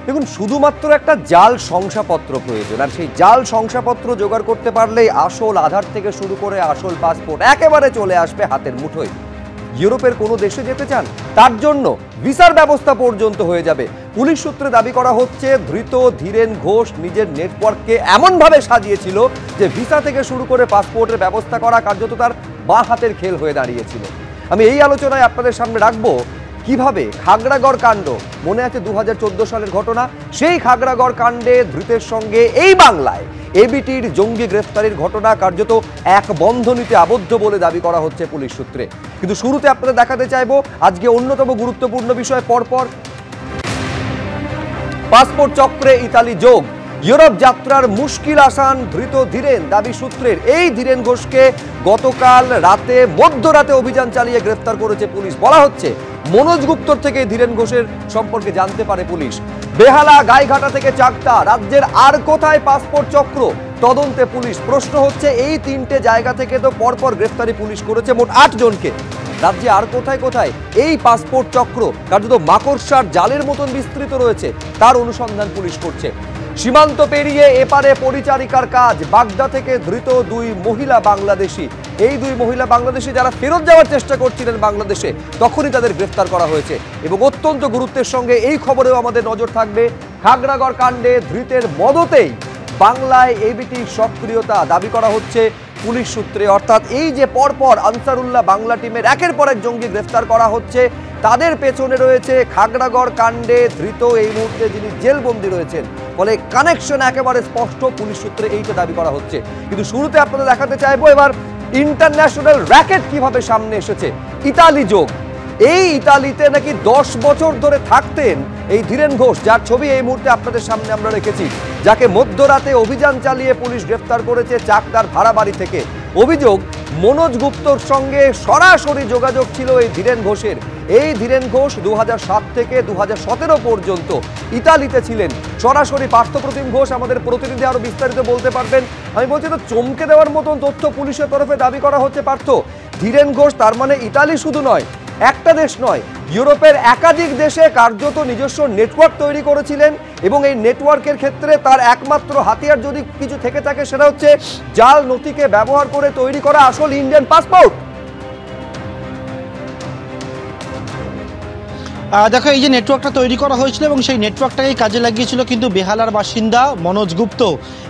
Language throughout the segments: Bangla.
দেখুন, শুধুমাত্র একটা জাল শংসাপত্র প্রয়োজন, আর সেই জাল শংসাপত্র জোগাড় করতে পারলেই আসল আধার থেকে শুরু করে আসল পাসপোর্ট একেবারে চলে আসবে হাতের মুঠোয়। ইউরোপের কোনো দেশে যেতে চান, তার জন্য ভিসার ব্যবস্থা পর্যন্ত হয়ে যাবে। পুলিশ সূত্রে দাবি করা হচ্ছে ধৃত ধীরেন ঘোষ নিজের নেটওয়ার্ককে এমনভাবে সাজিয়েছিল যে ভিসা থেকে শুরু করে পাসপোর্টের ব্যবস্থা করা কার্যত তার বাঁ হাতের খেল হয়ে দাঁড়িয়েছিল। আমি এই আলোচনায় আপনাদের সামনে রাখবো কিভাবে খাগড়াগড় কাণ্ড, মনে আছে 2014 সালের ঘটনা, সেই খাগড়াগড় কাণ্ডে ধৃতের সঙ্গে এই বাংলায় এবিটির জঙ্গি গ্রেফতারির ঘটনা কার্যত এক বন্ধনীতে আবদ্ধ বলে দাবি করা হচ্ছে পুলিশ সূত্রে। কিন্তু শুরুতে আপনাদের দেখাতে চাইবো আজকে অন্যতম গুরুত্বপূর্ণ বিষয় পরপর পাসপোর্ট চক্রে ইতালি যোগ, ইউরোপ যাত্রার মুশকিল আসান ধৃত ধীরেন। দাবি সূত্রের এই ধীরেন ঘোষকে গতকাল রাতে মধ্যরাতে অভিযান চালিয়ে গ্রেফতার করেছে পুলিশ। বলা হচ্ছে মনোজ গুপ্তর থেকে ধীরেন ঘোষের সম্পর্কে জানতে পারে পুলিশ। বেহালা, গাইঘাটা থেকে চাকদা, রাজ্যের আর কোথায় পাসপোর্ট চক্র, তদন্তে পুলিশ। প্রশ্ন হচ্ছে এই তিনটে জায়গা থেকে তো পরপর গ্রেফতারি পুলিশ করেছে মোট 8 জনকে। রাজ্যে আর কোথায় কোথায় এই পাসপোর্ট চক্র কার্যত মাকড়সার জালের মতন বিস্তৃত রয়েছে, তার অনুসন্ধান পুলিশ করছে। সীমান্ত পেরিয়ে এপারে পরিচারিকার কাজ, বাগদা থেকে ধৃত 2 মহিলা বাংলাদেশি। এই 2 মহিলা বাংলাদেশি যারা ফেরত যাওয়ার চেষ্টা করছিলেন বাংলাদেশে, তখনই তাদের গ্রেফতার করা হয়েছে। এবং অত্যন্ত গুরুত্বের সঙ্গে এই খবরেও আমাদের নজর থাকবে, খাগড়াগড় কাণ্ডে ধৃতের মদতেই বাংলায় এবিটি সক্রিয়তা দাবি করা হচ্ছে পুলিশ সূত্রে। অর্থাৎ এই যে পরপর আনসারুল্লাহ বাংলা টিমের একের পর এক জঙ্গি গ্রেফতার করা হচ্ছে, তাদের পেছনে রয়েছে খাগড়াগড় কাণ্ডে ধৃত এই মুহূর্তে যিনি জেলবন্দি রয়েছেন। ফলে কানেকশন একেবারে স্পষ্ট, পুলিশ সূত্রে এইটা দাবি করা হচ্ছে। কিন্তু শুরুতে আপনাদের দেখাতে চাইবো এবার ইন্টারন্যাশনাল র্যাকেট কিভাবে সামনে এসেছে। ইতালি যোগ, এই ইতালিতে নাকি 10 বছর ধরে থাকতেন এই ধীরেন ঘোষ, যার ছবি এই মুহূর্তে আপনাদের সামনে আমরা রেখেছি, যাকে মধ্যরাতে অভিযান চালিয়ে পুলিশ গ্রেফতার করেছে চাকদার ভাড়া বাড়ি থেকে। অভিযোগ, মনোজ গুপ্তর সঙ্গে সরাসরি যোগাযোগ ছিল এই ধীরেন ঘোষের। এই ধীরেন ঘোষ 2007 থেকে 2017 পর্যন্ত ইতালিতে ছিলেন। সরাসরি পার্থপ্রতিম ঘোষ আমাদের প্রতিনিধি আরো বিস্তারিত বলতে পারবেন। আমি বলছি তো, চমকে দেওয়ার মতন তথ্য পুলিশের তরফে দাবি করা হচ্ছে পার্থ। ধীরেন ঘোষ তার মানে ইতালি শুধু নয়, একটা দেশ নয়, ইউরোপের একাধিক দেশে কার্যত নিজস্ব নেটওয়ার্ক তৈরি করেছিলেন। এবং এই নেটওয়ার্কের ক্ষেত্রে তার একমাত্র হাতিয়ার যদি কিছু থেকে থাকে, সেটা হচ্ছে জাল নথিকে ব্যবহার করে তৈরি করা আসল ইন্ডিয়ান পাসপোর্ট। দেখো, এই যে নেটওয়ার্কটা তৈরি করা হয়েছিল এবং সেই নেটওয়ার্কটাকেই কাজে লাগিয়েছিল কিন্তু বেহালার বাসিন্দা মনোজ গুপ্ত।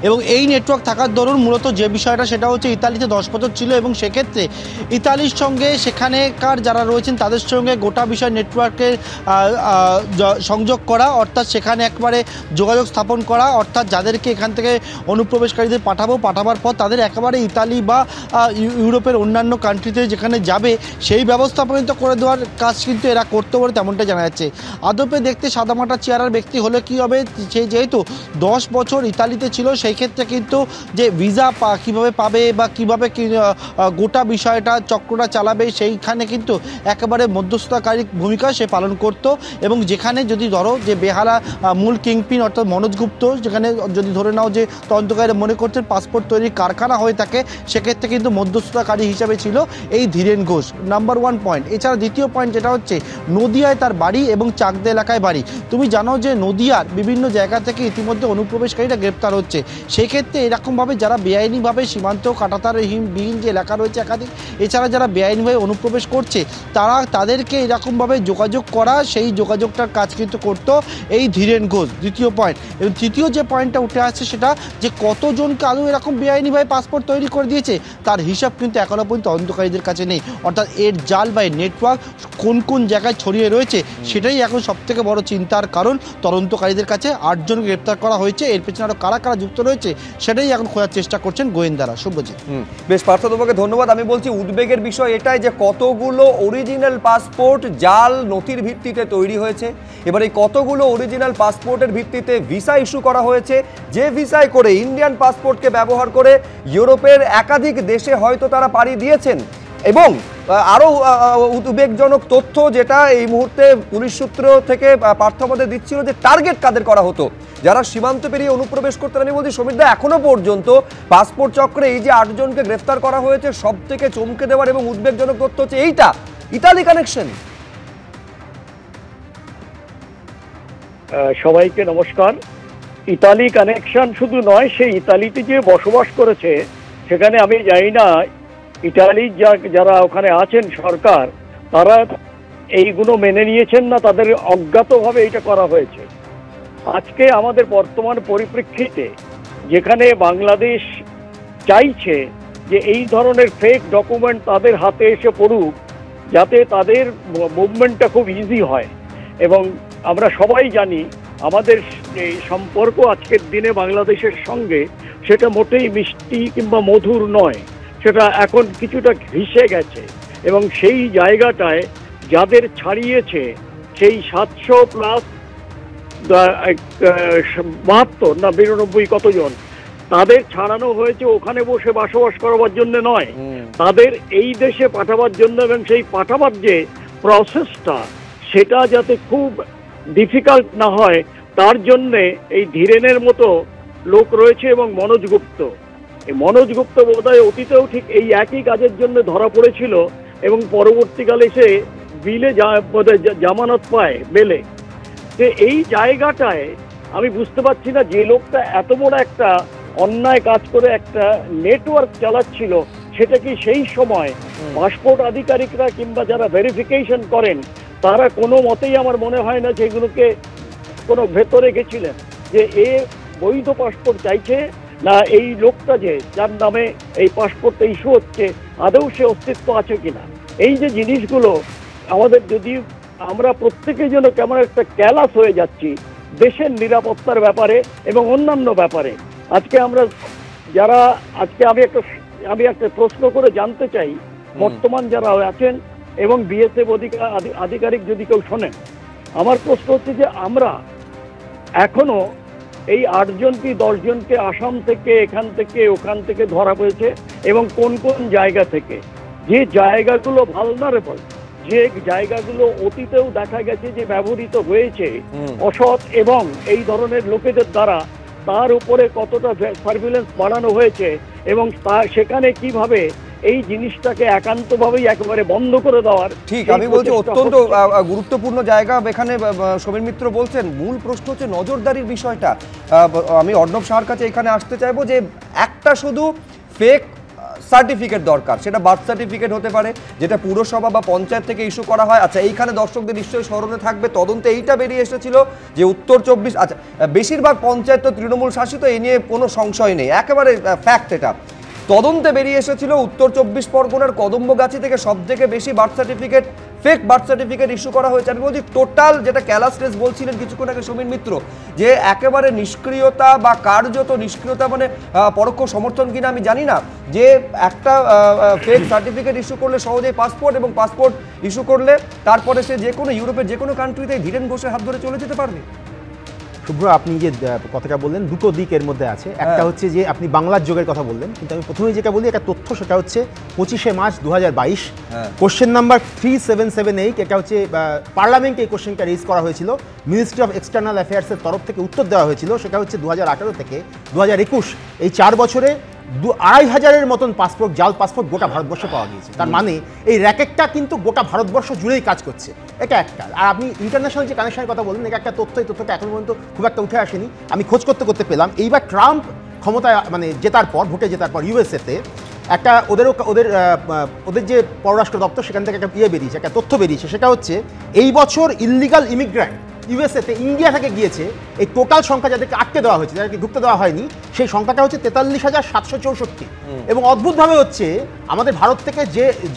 এবং এই নেটওয়ার্ক থাকার দরুন মূলত যে বিষয়টা সেটা হচ্ছে ইতালিতে 10 বছর ছিল এবং সেক্ষেত্রে ইতালির সঙ্গে সেখানেকার যারা রয়েছেন তাদের সঙ্গে গোটা বিষয় নেটওয়ার্কের সংযোগ করা, অর্থাৎ সেখানে একবারে যোগাযোগ স্থাপন করা, অর্থাৎ যাদেরকে এখান থেকে অনুপ্রবেশকারীদের পাঠাবার পর তাদের একেবারে ইতালি বা ইউরোপের অন্যান্য কান্ট্রিতে যেখানে যাবে সেই ব্যবস্থা পর্যন্ত করে দেওয়ার কাজ কিন্তু এরা করতে পারে, তেমনটা জানা যাচ্ছে। আদপে দেখতে সাদামাটা চেহারার ব্যক্তি হলে কি হবে, সে যেহেতু 10 বছর ইতালিতে ছিল সেই ক্ষেত্রে কিন্তু যে ভিসা কীভাবে পাবে বা কীভাবে গোটা বিষয়টা চক্রটা চালাবে সেইখানে কিন্তু একেবারে মধ্যস্থতাকারী ভূমিকা সে পালন করত। এবং যেখানে যদি ধরো যে বেহালা মূল কিংপিন অর্থাৎ মনোজ গুপ্ত, যেখানে যদি ধরে নাও যে তদন্তকারীরা মনে করছেন পাসপোর্ট তৈরির কারখানা হয়ে থাকে, সেক্ষেত্রে কিন্তু মধ্যস্থতাকারী হিসাবে ছিল এই ধীরেন ঘোষ। Number 1 point. এছাড়া দ্বিতীয় পয়েন্ট যেটা হচ্ছে, নদিয়ায় তার বাড়ি এবং চাকদা এলাকায় বাড়ি। তুমি জানো যে নদিয়ার বিভিন্ন জায়গা থেকে ইতিমধ্যে অনুপ্রবেশকারীরা গ্রেপ্তার হচ্ছে। সেই ক্ষেত্রে এরকমভাবে যারা বেআইনিভাবে সীমান্ত কাঁটাতারবিহীন যে এলাকা রয়েছে একাধিক, এছাড়া যারা বেআইনিভাবে অনুপ্রবেশ করছে তাদেরকে এরকমভাবে যোগাযোগ করা, সেই যোগাযোগটার কাজ কিন্তু করতো এই ধীরেন ঘোষ। দ্বিতীয় পয়েন্ট। এবং তৃতীয় যে পয়েন্টটা উঠে আসছে সেটা যে কতজনকে আদৌ এরকম বেআইনিভাবে পাসপোর্ট তৈরি করে দিয়েছে তার হিসাব কিন্তু এখনো পর্যন্ত তদন্তকারীদের কাছে নেই। অর্থাৎ এর জাল বা নেটওয়ার্ক কোন কোন জায়গায় ছড়িয়ে রয়েছে সেটাই এখন সবথেকে বড় চিন্তার কারণ। তদন্তকারীদের কাছে 8 জনকে গ্রেপ্তার করা হয়েছে, এর পেছনে আরো কারা কারা যুক্ত রয়েছে সেটাই এখন খোঁজার চেষ্টা করছেন গোয়েন্দারা। শুভজিৎ, বেশ পার্থ, তোমাকে ধন্যবাদ। আমি বলছি উদ্বেগের বিষয় এটাই যে কতগুলো অরিজিনাল পাসপোর্ট জাল নথির ভিত্তিতে তৈরি হয়েছে। এবার এই কতগুলো অরিজিনাল পাসপোর্টের ভিত্তিতে ভিসা ইস্যু করা হয়েছে, যে ভিসায় করে ইন্ডিয়ান পাসপোর্টকে ব্যবহার করে ইউরোপের একাধিক দেশে হয়তো তারা পাড়ি দিয়েছেন। এবং আরও উদ্বেগজনক তথ্য যেটা এই মুহূর্তে পুলিশ সূত্র থেকে পার্থ আমাদের দিচ্ছিল, যে টার্গেট কাদের করা হতো, যারা সীমান্ত পেরিয়ে অনুপ্রবেশ করতেন। আমি বলছি সমীরদা, এখনো পর্যন্ত পাসপোর্ট চক্রে এই যে 8 জনকে গ্রেফতার করা হয়েছে, সব থেকে চমকে দেওয়ার এবং উদ্বেগজনক তথ্য হচ্ছে এইটা, ইতালি কানেকশন। সবাইকে নমস্কার। ইতালি কানেকশন শুধু নয়, সেই ইতালিতে যে বসবাস করেছে সেখানে আমি জানি না ইতালির যারা ওখানে আছেন সরকার, তারা এইগুলো মেনে নিয়েছেন না তাদের অজ্ঞাতভাবে এটা করা হয়েছে। আজকে আমাদের বর্তমান পরিপ্রেক্ষিতে যেখানে বাংলাদেশ চাইছে যে এই ধরনের ফেক ডকুমেন্ট তাদের হাতে এসে পড়ুক, যাতে তাদের মুভমেন্টটা খুব ইজি হয়। এবং আমরা সবাই জানি আমাদের এই সম্পর্ক আজকের দিনে বাংলাদেশের সঙ্গে সেটা মোটেই মিষ্টি কিংবা মধুর নয়, সেটা এখন কিছুটা ঘেঁষে গেছে। এবং সেই জায়গাটায় যাদের ছাড়িয়েছে সেই 700+ 92 কতজন তাদের ছাড়ানো হয়েছে ওখানে বসে বসবাস করবার জন্য নয়, তাদের এই দেশে পাঠাবার জন্য। এবং সেই পাঠাবার যে প্রসেসটা সেটা যাতে খুব ডিফিকাল্ট না হয় তার জন্যে এই ধীরেনের মতো লোক রয়েছে। এবং মনোজ গুপ্ত, এই মনোজ গুপ্ত বোধহয় অতীতেও ঠিক এই একই কাজের জন্য ধরা পড়েছিল এবং পরবর্তীকালে সে বিলে জামানত পায় বেলে। যে এই জায়গাটায় আমি বুঝতে পারছি না, যে লোকটা এত বড় একটা অন্যায় কাজ করে একটা নেটওয়ার্ক চালাচ্ছিল, সেটা কি সেই সময় পাসপোর্ট আধিকারিকরা কিংবা যারা ভেরিফিকেশন করেন তারা কোনো মতেই আমার মনে হয় না যেগুলোকে কোনো ভেতরে গেছিলেন যে এ বৈধ পাসপোর্ট চাইছে না এই লোকটা যে যার নামে এই পাসপোর্টটা ইস্যু হচ্ছে আদৌ সে অস্তিত্ব আছে কিনা। এই যে জিনিসগুলো আমাদের, যদি আমরা প্রত্যেকে যেন কেমন একটা ক্যালাস হয়ে যাচ্ছি দেশের নিরাপত্তার ব্যাপারে এবং অন্যান্য ব্যাপারে। আজকে আমরা যারা আমি একটা প্রশ্ন করে জানতে চাই, বর্তমান যারা আছেন এবং বিএসএফ আধিকারিক যদি কেউ শোনেন, আমার প্রশ্ন হচ্ছে যে আমরা এখনো এই 8 জন কি 10 জনকে আসাম থেকে এখান থেকে ওখান থেকে ধরা হয়েছে এবং কোন কোন জায়গা থেকে, যে জায়গাগুলো ভালনারেবল, যে জায়গাগুলো অতীতেও দেখা গেছে যে ব্যবহৃত হয়েছে অসৎ এবং এই ধরনের লোকেদের দ্বারা, তার উপরে কতটা সার্ভিলেন্স বাড়ানো হয়েছে এবং সেখানে কিভাবে এই জিনিসটাকে একান্তভাবেই একেবারে বন্ধ করে দেওয়ার। ঠিক, আমি বলছি অত্যন্ত গুরুত্বপূর্ণ জায়গা এখানে সমীর মিত্র বলছেন। মূল প্রশ্ন হচ্ছে নজরদারির বিষয়টা। আমি অর্ণব শাহর কাছে এখানে আসতে চাইবো যে একটা শুধু ফেক সার্টিফিকেট দরকার, সেটা বার্থ সার্টিফিকেট হতে পারে যেটা পুরসভা বা পঞ্চায়েত থেকে ইস্যু করা হয়। আচ্ছা, এইখানে দর্শকদের নিশ্চয়ই স্মরণে থাকবে তদন্তে এইটা বেরিয়ে এসেছিল যে উত্তর 24, আচ্ছা বেশিরভাগ পঞ্চায়েত তো তৃণমূল শাসিত, এই নিয়ে কোনো সংশয় নেই, একেবারে ফ্যাক্ট এটা। তদন্তে বেরিয়ে এসেছিল উত্তর 24 পরগনার কদম্বগাছি থেকে সবথেকে বেশি birth certificate, fake birth certificate issue করা হয়েছে। আমি বলছি টোটাল, যেটা ক্যালাসলেস বলছিলেন কিছুক্ষণ আগে সমীর মিত্র, যে একেবারে নিষ্ক্রিয়তা বা কার্যত নিষ্ক্রিয়তা, মানে পরোক্ষ সমর্থন কিনা আমি জানি না, যে একটা ফেক সার্টিফিকেট ইস্যু করলে সহজেই পাসপোর্ট, এবং পাসপোর্ট ইস্যু করলে তারপরে সে যে কোনো ইউরোপের যে কোনো কান্ট্রিতে ধীরেন ঘোষের হাত ধরে চলে যেতে পারবে। শুভ্র, আপনি যে কথাটা বললেন দুটো দিক এর মধ্যে আছে। একটা হচ্ছে যে আপনি বাংলার যোগের কথা বললেন, কিন্তু আমি প্রথমেই যেটা বলি একটা তথ্য, সেটা হচ্ছে 25শে মার্চ 2022 কোশ্চেন নাম্বার 3778, এটা হচ্ছে পার্লামেন্টে এই কোশ্চেনটা রেজ করা হয়েছিল, মিনিস্ট্রি অফ এক্সটার্নাল অ্যাফেয়ার্সের তরফ থেকে উত্তর দেওয়া হয়েছিল। সেটা হচ্ছে 2018 থেকে 2021 এই 4 বছরে 2500-এর মতন পাসপোর্ট, জাল পাসপোর্ট গোটা ভারতবর্ষে পাওয়া গিয়েছে। তার মানে এই র্যাকেটটা কিন্তু গোটা ভারতবর্ষ জুড়েই কাজ করছে, এটা একটা। আর আপনি ইন্টারন্যাশনাল যে কানেকশনের কথা বললেন, এটা একটা তথ্য, এই তথ্যটা এখন পর্যন্ত খুব একটা উঠে আসেনি, আমি খোঁজ করতে পেলাম। এইবার ট্রাম্প ক্ষমতায় মানে জেতার পর, ভোটে জেতার পর ইউএসএতে একটা ওদের যে পররাষ্ট্র দপ্তর, সেখান থেকে একটা বেরিয়েছে, একটা তথ্য বেরিয়েছে। সেটা হচ্ছে এই বছর ইললিগাল ইমিগ্র্যান্ট ইউএসএতে ইন্ডিয়া থেকে গিয়েছে, এই টোটাল সংখ্যা যাদেরকে আটকে দেওয়া হয়েছে, যাদেরকে ঢুকতে দেওয়া হয়নি, সেই সংখ্যাটা হচ্ছে 43,764। এবং অদ্ভুতভাবে হচ্ছে আমাদের ভারত থেকে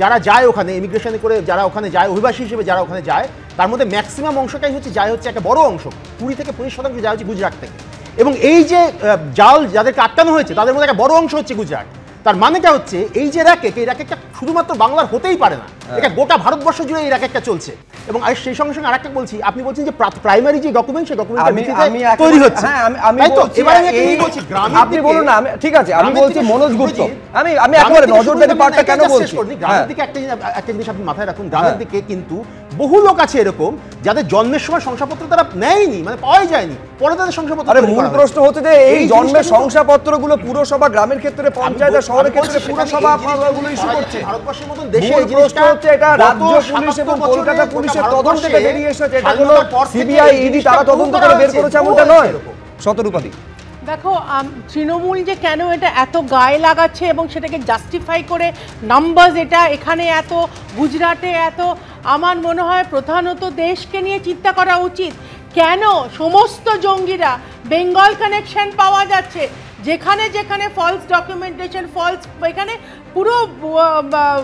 যারা যায় ওখানে ইমিগ্রেশনে করে, যারা ওখানে যায় অভিবাসী হিসেবে, যারা ওখানে যায়, তার মধ্যে ম্যাক্সিমাম অংশটাই হচ্ছে একটা বড় অংশ, 20 থেকে 25% যায় হচ্ছে গুজরাট থেকে। এবং এই যে জাল যাদেরকে আটকানো হয়েছে তাদের মধ্যে একটা বড় অংশ হচ্ছে গুজরাট। তার মানেটা হচ্ছে এই যে র্যাকেট, এই র্যাকেটটা শুধুমাত্র বাংলার হতেই পারে না, এটা গোটা ভারতবর্ষ জুড়ে এই র্যাকেটটা চলছে। এবং সেই সঙ্গে সঙ্গে আরেকটা বলছি, আপনি বলছেন যে প্রাইমারি যে ডকুমেন্ট, সেই ডকুমেন্টটা তৈরি হচ্ছে। হ্যাঁ, আমি বলছি আপনি বলুন না, ঠিক আছে, আমি বলছি মনোজ গুপ্ত, আমি একেবারে নজরদারি পার্টটা কেন বলছি, গ্রামের দিকে একটা জিনিস আপনি মাথায় রাখুন, গ্রামের দিকে কিন্তু বহু লোক আছে এরকম যাদের জন্মের সময় শংসাপত্র তারা নেয়নি, মানে পাওয়াই যায়নি, পরে তাদের শংসাপত্র। আরে মূল প্রশ্ন হচ্ছে যে এই জন্মের শংসাপত্রগুলো পুরসভা, গ্রামের ক্ষেত্রে পঞ্চায়েত, শহরের ক্ষেত্রে পুরসভা আপনাগুলো ইস্যু করছে। ভারতবর্ষের মতন দেশে মূল প্রশ্ন হচ্ছে এটা রাজ্য পুলিশ এবং কলকাতা পুলিশের তদন্ত থেকে বেরিয়ে এসেছে, এটা কোনো সিবিআই ইডি তারা তদন্ত করে বের করেছে এমনটা নয়। শতরূপাদি, দেখো তৃণমূল যে কেন এটা এত গায়ে লাগাচ্ছে এবং সেটাকে জাস্টিফাই করে নাম্বারস এটা এখানে এত, গুজরাটে এত, আমার মনে হয় প্রধানত দেশকে নিয়ে চিন্তা করা উচিত। কেন সমস্ত জঙ্গিরা বেঙ্গল কানেকশন পাওয়া যাচ্ছে, যেখানে যেখানে ফলস ডকুমেন্টেশন, ফলস, এখানে পুরো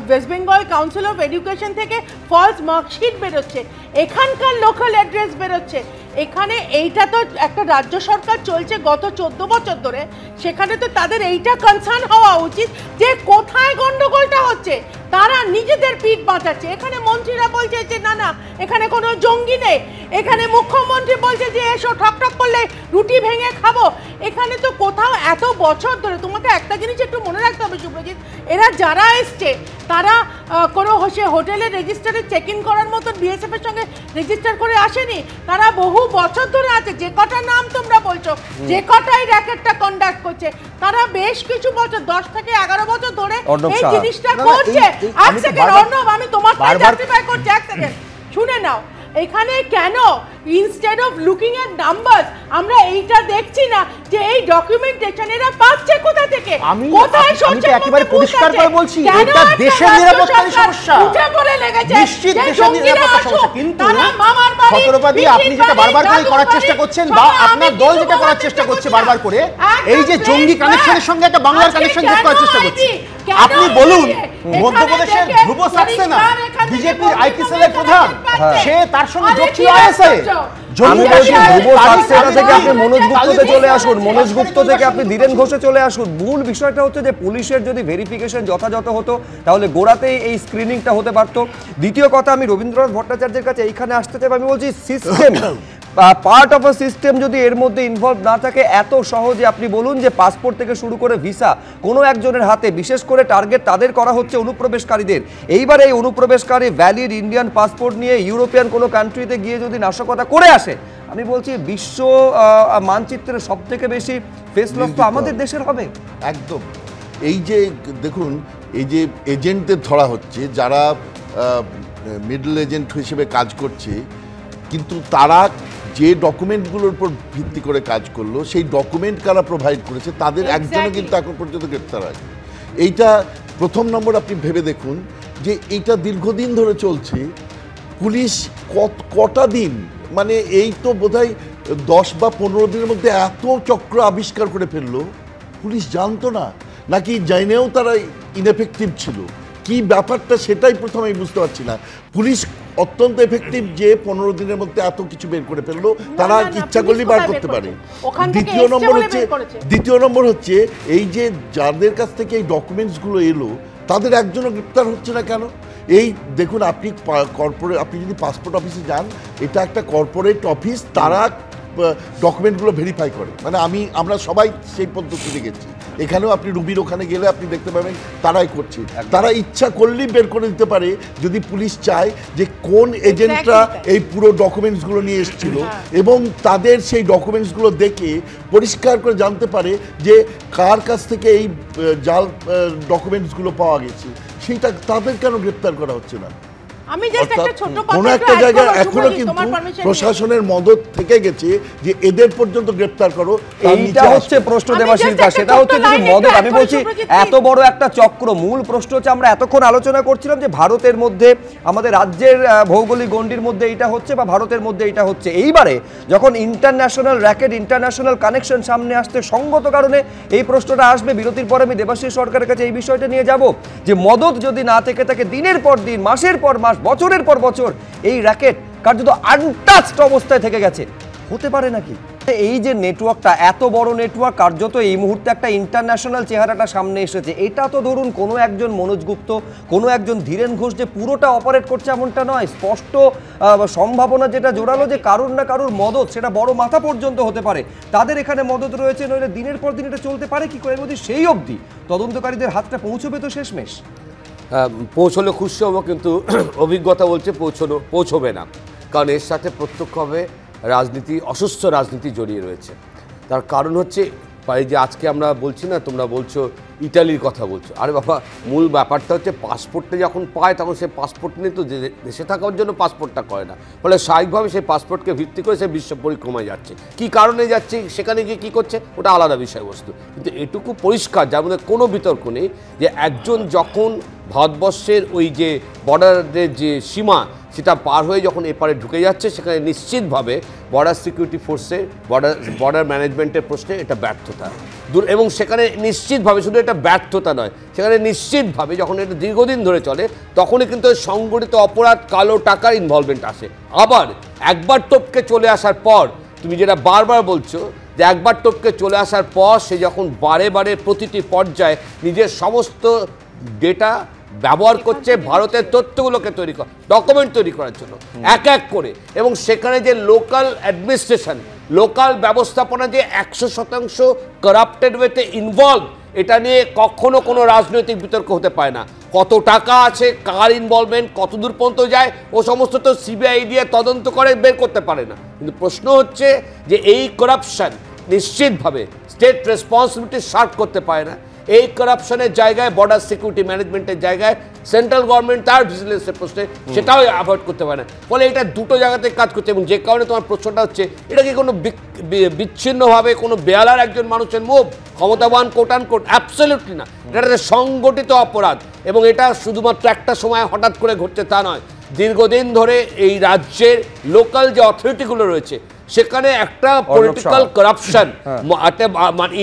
West Bengal council of education থেকে ফলস মার্কশিট বেরোচ্ছে, এখানকার লোকাল অ্যাড্রেস বেরোচ্ছে। এখানে এইটা তো একটা রাজ্য সরকার চলছে গত 14 বছর ধরে, সেখানে তো তাদের এইটা কনসার্ন হওয়া উচিত যে কোথায় গন্ডগোলটা হচ্ছে, তারা নিজেদের পিঠ বাঁচাচ্ছে। এখানে মন্ত্রীরা বলছে যে না না এখানে কোনো জঙ্গি নেই, এখানে মুখ্যমন্ত্রী বলছে যে এসো ঠক ঠক করলে রুটি ভেঙে খাবো। এখানে তো কোথাও এত বছর ধরে, তোমাকে একটা জিনিস একটু মনে রাখতে হবে সুপ্রজিৎ, এরা যারা এসছে তারা কোনো হোটেলে রেজিস্টারে চেক ইন করার মতো বিএসএফ এর সঙ্গে রেজিস্টার করে আসেনি, তারা বহু বছর ধরে আছে। যে কটা নাম তোমরা বলছো, যে কটাই র্যাকেটটা কন্ডাক্ট করছে, তারা বেশ কিছু বছর, 10 থেকে 11 বছর ধরে এই জিনিসটা করছে। এক সেকেন্ড অর্ণব, আমি তোমারটাই জাস্টিফাই করছি, এক সেকেন্ড শুনে নাও। এখানে কেন instead of looking at numbers আমরা এইটা দেখছি না যে এই ডকুমেন্টেশন এরা পাচ্ছে কোথা থেকে, কোথায় সরছে? একেবারে পরিষ্কার করে বলছি এটা দেশের নিরাপত্তার সমস্যা, উঠে পড়ে লেগেছে নিশ্চিত দেশের নিরাপত্তার সমস্যা। কিন্তু শতরূপাদি আপনি যেটা বারবার করে করার চেষ্টা করছেন, বা আপনার দল যেটা করার চেষ্টা করছে বারবার করে, এই যে জঙ্গি কানেকশনের সঙ্গে একটা বাংলার কানেকশন যোগ করার চেষ্টা করছে। আপনি বলুন মধ্যপ্রদেশের ধ্রুব সাক্সেনা বিজেপির আইটি সেলের প্রধান, সে তার সঙ্গে যোগ ছিল আইএসআই। আমি বলছি ধ্রুব সাক্সেনা থেকে আপনি মনোজ গুপ্ততে চলে আসুন, মনোজ গুপ্ত থেকে আপনি ধীরেন ঘোষে চলে আসুন। মূল বিষয়টা হচ্ছে যে পুলিশের যদি ভেরিফিকেশন যথাযথ হতো তাহলে গোড়াতেই এই স্ক্রিনিংটা হতে পারতো। দ্বিতীয় কথা, আমি রবীন্দ্রনাথ ভট্টাচার্যের কাছে এইখানে আসতে চাই। আমি বলছি system, part of a system যদি এর মধ্যে ইনভলভ না থাকে, এত সহজে আপনি বলুন যে পাসপোর্ট থেকে শুরু করে ভিসা কোনো একজনের হাতে, বিশেষ করে টার্গেট তাদের করা হচ্ছে অনুপ্রবেশকারীদের। এইবার এই অনুপ্রবেশকারী ভ্যালিড ইন্ডিয়ান পাসপোর্ট নিয়ে ইউরোপিয়ান কোনো কান্ট্রিতে গিয়ে যদি নাশকতা করে আসে, আমি বলছি বিশ্ব মানচিত্রের সব থেকে বেশি ফেস লস তো আমাদের দেশের হবে। একদম। এই যে দেখুন, এই যে এজেন্টদের ধরা হচ্ছে, যারা মিডল এজেন্ট হিসেবে কাজ করছে, কিন্তু তারা যে ডকুমেন্টগুলোর উপর ভিত্তি করে কাজ করলো, সেই ডকুমেন্ট কারা প্রোভাইড করেছে তাদের একজনও কিন্তু এখন পর্যন্ত গ্রেপ্তার হয়নি। এইটা প্রথম নম্বর। আপনি ভেবে দেখুন যে এইটা দীর্ঘদিন ধরে চলছে, পুলিশ কটা দিন, মানে এই তো বোধহয় 10 বা 15 দিনের মধ্যে এত চক্র আবিষ্কার করে ফেললো। পুলিশ জানতো না নাকি জেনেও তারা ইনএফেক্টিভ ছিল? কি ব্যাপারটা সেটাই প্রথমে আমি বুঝতে পারছি না। পুলিশ অত্যন্ত এফেক্টিভ যে 15 দিনের মধ্যে এত কিছু বের করে ফেললো, তারা ইচ্ছা করলেই বার করতে পারে। দ্বিতীয় নম্বর হচ্ছে এই যে যাদের কাছ থেকে এই ডকুমেন্টসগুলো এলো, তাদের একজনও গ্রেপ্তার হচ্ছে না কেন? এই দেখুন, আপনি আপনি যদি পাসপোর্ট অফিসে যান, এটা একটা কর্পোরেট অফিস, তারা ডকুমেন্টগুলো ভেরিফাই করে, মানে আমরা সবাই সেই পদ্ধতি দেখেছি। এখানেও আপনি রুবির ওখানে গেলে আপনি দেখতে পাবেন তারাই করছে। তারা ইচ্ছা করলেই বের করে দিতে পারে যদি পুলিশ চায় যে কোন এজেন্টরা এই পুরো ডকুমেন্টসগুলো নিয়ে এসেছিল, এবং তাদের সেই ডকুমেন্টসগুলো দেখে পরিষ্কার করে জানতে পারে যে কার কাছ থেকে এই জাল ডকুমেন্টসগুলো পাওয়া গেছে। সেইটা তাদের কেন গ্রেপ্তার করা হচ্ছে না? আমি জাস্ট একটা ছোট কথা, কোন একটা জায়গায় এখনো কিন্তু প্রশাসনের মদত থেকে গেছে যে এদের পর্যন্ত গ্রেফতার করো। এইটা হচ্ছে প্রশ্ন দেবাশীষ দাস, সেটা হচ্ছে যদি মদত, আমি বলছি এত বড় একটা চক্র। মূল প্রশ্ন হচ্ছে আমরা এতক্ষণ আলোচনা করছিলাম যে ভারতের মধ্যে, আমাদের রাজ্যের ভৌগোলিক গণ্ডির মধ্যে এইটা হচ্ছে বা ভারতের মধ্যে এইটা হচ্ছে। এইবারে যখন ইন্টারন্যাশনাল র্যাকেট, ইন্টারন্যাশনাল কানেকশন সামনে আসতে, সঙ্গত কারণে এই প্রশ্নটা আসবে। বিরতির পরে আমি দেবাশীষ সরকারের কাছে এই বিষয়টা নিয়ে যাব যে মদত যদি না থেকে থাকে, দিনের পর দিন, মাসের পর মাস, বছরের পর বছর এই র্যাকেট কার্যত আনটাচড অবস্থায় থেকে গেছে, হতে পারে নাকি? এই যে নেটওয়ার্কটা, এত বড় নেটওয়ার্ক, কার্যত এই মুহূর্তে একটা ইন্টারন্যাশনাল চেহারাটা সামনে এসেছে। এটা তো ধরুন কোনো একজন মনোজ গুপ্ত, কোনো একজন ধীরেন ঘোষ যে পুরোটা অপারেট করছে এমনটা নয়। স্পষ্ট সম্ভাবনা যেটা জোরালো যে কারুর না কারুর মদত, সেটা বড় মাথা পর্যন্ত হতে পারে, তাদের এখানে মদত রয়েছে। নইলে দিনের পর দিন এটা চলতে পারে কি করে? সেই অবধি তদন্তকারীদের হাতটা পৌঁছবে তো শেষমেশ। পৌঁছলে খুশি হবো, কিন্তু অভিজ্ঞতা বলছে পৌঁছবে না, কারণ এর সাথে প্রত্যক্ষভাবে রাজনীতি, অসুস্থ রাজনীতি জড়িয়ে রয়েছে। তার কারণ হচ্ছে এই যে আজকে আমরা বলছি না, তোমরা বলছো ইটালির কথা বলছো, আরে বাবা মূল ব্যাপারটা হচ্ছে পাসপোর্টটা যখন পায় তখন সে পাসপোর্ট নিয়ে তো দেশে থাকার জন্য পাসপোর্টটা করে না, ফলে স্বাভাবিকভাবে সেই পাসপোর্টকে ভিত্তি করে সে বিশ্ব পরিক্রমায় যাচ্ছে। কী কারণে যাচ্ছে, সেখানে গিয়ে কী করছে, ওটা আলাদা বিষয়বস্তু। কিন্তু এটুকু পরিষ্কার, যার মধ্যে কোনো বিতর্ক নেই, যে একজন যখন ভারতবর্ষের ওই যে বর্ডারের যে সীমা সেটা পার হয়ে যখন এপারে ঢুকে যাচ্ছে, সেখানে নিশ্চিতভাবে বর্ডার সিকিউরিটি ফোর্সের বর্ডার ম্যানেজমেন্টের প্রশ্নে এটা ব্যর্থতা এবং সেখানে নিশ্চিতভাবে শুধু এটা ব্যর্থতা নয়, সেখানে নিশ্চিতভাবে যখন এটা দীর্ঘদিন ধরে চলে তখনই কিন্তু সংগঠিত অপরাধ, কালো টাকার ইনভলভমেন্ট আসে। আবার একবার টপকে চলে আসার পর, তুমি যেটা বারবার বলছো যে একবার টপকে চলে আসার পর সে যখন বারে বারে প্রতিটি পর্যায়ে নিজের সমস্ত ডেটা ব্যবহার করছে ভারতের তথ্যগুলোকে তৈরি করা, ডকুমেন্ট তৈরি করার জন্য এক এক করে, এবং সেখানে যে লোকাল অ্যাডমিনিস্ট্রেশন, লোকাল ব্যবস্থাপনা যে 100% কারাপ্টেড ওয়েতে ইনভলভ, এটা নিয়ে কখনো কোনো রাজনৈতিক বিতর্ক হতে পারে না। কত টাকা আছে, কার ইনভলভমেন্ট, কত দূর পর্যন্ত যায়, ও সমস্ত তো সিবিআই দিয়ে তদন্ত করে বের করতে পারে না। কিন্তু প্রশ্ন হচ্ছে যে এই করাপশন নিশ্চিতভাবে স্টেট রেসপন্সিবিলিটি সার্ভ করতে পারে না। এই করাপশনের জায়গায়, বর্ডার সিকিউরিটি ম্যানেজমেন্টের জায়গায় সেন্ট্রাল গভর্নমেন্ট তার ভিজিলেন্সের প্রশ্নে সেটাও অ্যাভয়েড করতে পারে না, ফলে এটা দুটো জায়গাতে কাজ করছে। এবং যে কারণে তোমার প্রশ্নটা হচ্ছে, এটা কি কোনো বিচ্ছিন্নভাবে কোনো বেয়ালার একজন মানুষের মুভ, ক্ষমতাবান কোট অ্যান্ড কোট? অ্যাবসলিউটলি না, এটা একটা সংগঠিত অপরাধ, এবং এটা শুধুমাত্র একটা সময় হঠাৎ করে ঘটছে তা নয়। দীর্ঘদিন ধরে এই রাজ্যের লোকাল যে অথরিটিগুলো রয়েছে সেখানে একটা পলিটিক্যাল কারাপশন, একটা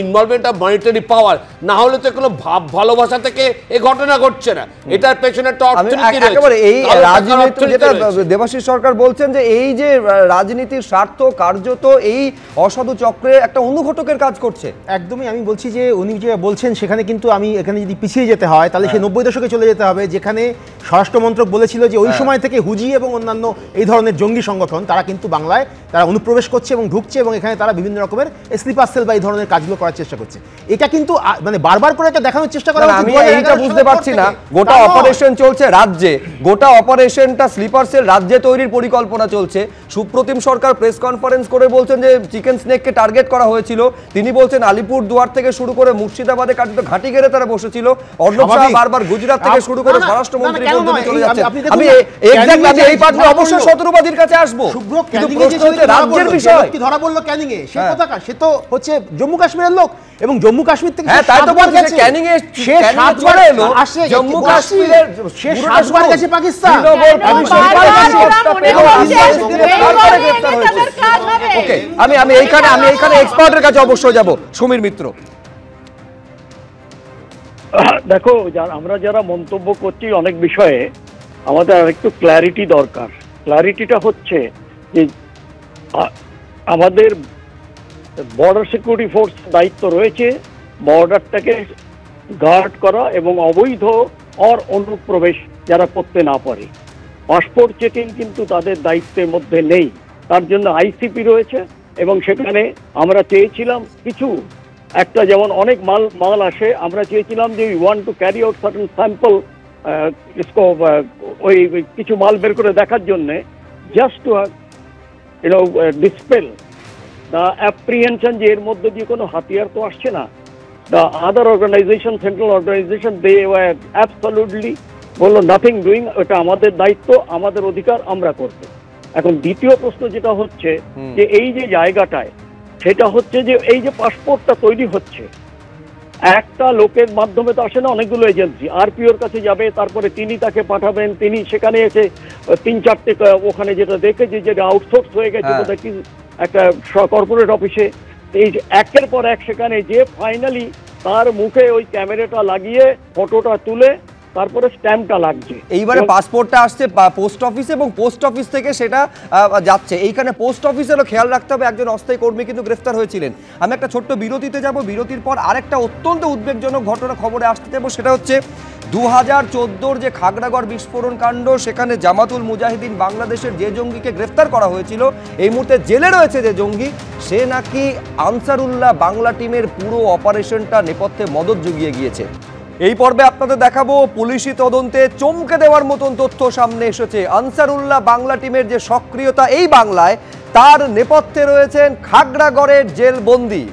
ইনভলভমেন্ট অফ মনিটারি পাওয়ার, না হলে তো কোনো ভালোবাসা থেকে এই ঘটনা ঘটছে না। এটার পেছনে একটা অর্থনীতি রয়েছে। এই রাজনীতি, যেটা দেবাশিস সরকার বলছেন যে এই যে রাজনীতির স্বার্থ কার্যত এই অসাধু চক্রে একটা অনুঘটকের কাজ করছে। একদমই, আমি বলছি যে উনি যে বলছেন সেখানে কিন্তু আমি এখানে যদি পিছিয়ে যেতে হয় তাহলে সে 90 দশকে চলে যেতে হবে, যেখানে স্বরাষ্ট্রমন্ত্রক বলেছিল যে ওই সময় থেকে হুজি এবং অন্যান্য এই ধরনের জঙ্গি সংগঠন তারা কিন্তু বাংলায় তারা অনুপ্রবেশ করছে এবং ঢুকছে, এবং এখানে তারা বিভিন্ন রকমের স্লিপার সেল বা এই ধরনের কাজগুলো করার চেষ্টা করছে। এটা কিন্তু মানে বারবার করে এটা দেখানোর চেষ্টা করা, আমি এইটা বুঝতে পারছি না। গোটা অপারেশন চলছে রাজ্যে, গোটা অপারেশনটা স্লিপার সেল রাজ্যে তৈরির পরিকল্পনা চলছে। সুপ্রতিম সরকার প্রেস কনফারেন্স করে বলছেন যে চিকেন স্নেককে টার্গেট করা হয়েছিল। তিনি বলছেন আলিপুর দুয়ার থেকে শুরু করে মুর্শিদাবাদে কাটিত ঘাঁটি ঘেরে তারা বসেছিল। অর্ণব শাহ বারবার গুজরাট থেকে শুরু করে স্বরাষ্ট্রমন্ত্রী পর্যন্ত চলে যাচ্ছে। আমি এক্স্যাক্টলি এই পার্টি অবশ্যই শত্রুবাদীর কাছে আসবো, কিন্তু প্রশ্ন হচ্ছে রাজ্যের বিষয় কি ধরা বললো ক্যানিং এ, সে কথা সে তো হচ্ছে জম্মু কাশ্মীরের লোক, এবং জম্মু কাশ্মীর থেকে হ্যাঁ তাই তো বলছে ক্যানিং এ সে 7 বার এলো জম্মু কাশ্মীরের, সে 7 বার গেছে পাকিস্তান। ওকে, আমি এইখানে এক্সপার্টের কাছে অবশ্যই যাব। সমীর মিত্র, দেখো আমরা যারা মন্তব্য করছি অনেক বিষয়ে, আমাদের আরেকটু ক্ল্যারিটি দরকার। ক্ল্যারিটিটা হচ্ছে যে আমাদের বর্ডার সিকিউরিটি ফোর্স দায়িত্ব রয়েছে বর্ডারটাকে গার্ড করা এবং অবৈধ অনুপ্রবেশ যারা করতে না পারে। পাসপোর্ট চেকিং কিন্তু তাদের দায়িত্বের মধ্যে নেই, তার জন্য আইসিপি রয়েছে, এবং সেখানে আমরা চেয়েছিলাম কিছু একটা, যেমন অনেক মাল আসে, আমরা চেয়েছিলাম যে we want to carry out certain sample, ওই কিছু মাল বের করে দেখার জন্যে, just to dispel the apprehension যে এর মধ্যে দিয়ে কোনো হাতিয়ার তো আসছে না। The other organization, central organization, they were absolutely বললো নাথিং ডুইং, এটা আমাদের দায়িত্ব, আমাদের অধিকার, আমরা করবো। এখন দ্বিতীয় প্রশ্ন যেটা হচ্ছে যে এই যে জায়গাটায়, সেটা হচ্ছে যে এই যে পাসপোর্টটা তৈরি হচ্ছে একটা লোকের মাধ্যমে তো আসে না, অনেকগুলো এজেন্সি আরপিওর কাছে যাবে, তারপরে তিনি তাকে পাঠাবেন, তিনি সেখানে এসে 3-4টে ওখানে যেটা দেখেছি যেটা আউটসোর্স হয়ে গেছে দেখি একটা কর্পোরেট অফিসে, এই একের পর এক সেখানে যে ফাইনালি তার মুখে ওই ক্যামেরাটা লাগিয়ে ফটোটা তুলে তারপরে স্ট্যাম্পটা লাগছে। এইবারে পাসপোর্টটা আসছে পোস্ট অফিসে এবং পোস্ট অফিস থেকে সেটা যাচ্ছে। এইখানে পোস্ট অফিসেরও খেয়াল রাখতে হবে, একজন অস্থায়ী কর্মী কিন্তু গ্রেফতার হয়েছিলেন। আমি একটা ছোট্ট বিরতিতে যাব, বিরতির পর আরেকটা অত্যন্ত উদ্বেগজনক ঘটনা খবরে আসতে যাবো। সেটা হচ্ছে 2014 যে খাগড়াগড় বিস্ফোরণ কাণ্ড, সেখানে জামাতুল মুজাহিদিন বাংলাদেশের যে জঙ্গিকে গ্রেফতার করা হয়েছিল, এই মুহূর্তে জেলে রয়েছে যে জঙ্গি, সে নাকি আনসারুল্লাহ বাংলা টিমের পুরো অপারেশনটা নেপথ্যে মদত জুগিয়ে গিয়েছে। এই পর্বে আপনাদের দেখাবো পুলিশি তদন্তে চমকে দেওয়ার মতন তথ্য সামনে এসেছে। আনসারুল্লাহ বাংলা টিমের যে সক্রিয়তা এই বাংলায়, তার নেপথ্যে রয়েছেন খাগড়াগড়ের জেলবন্দি।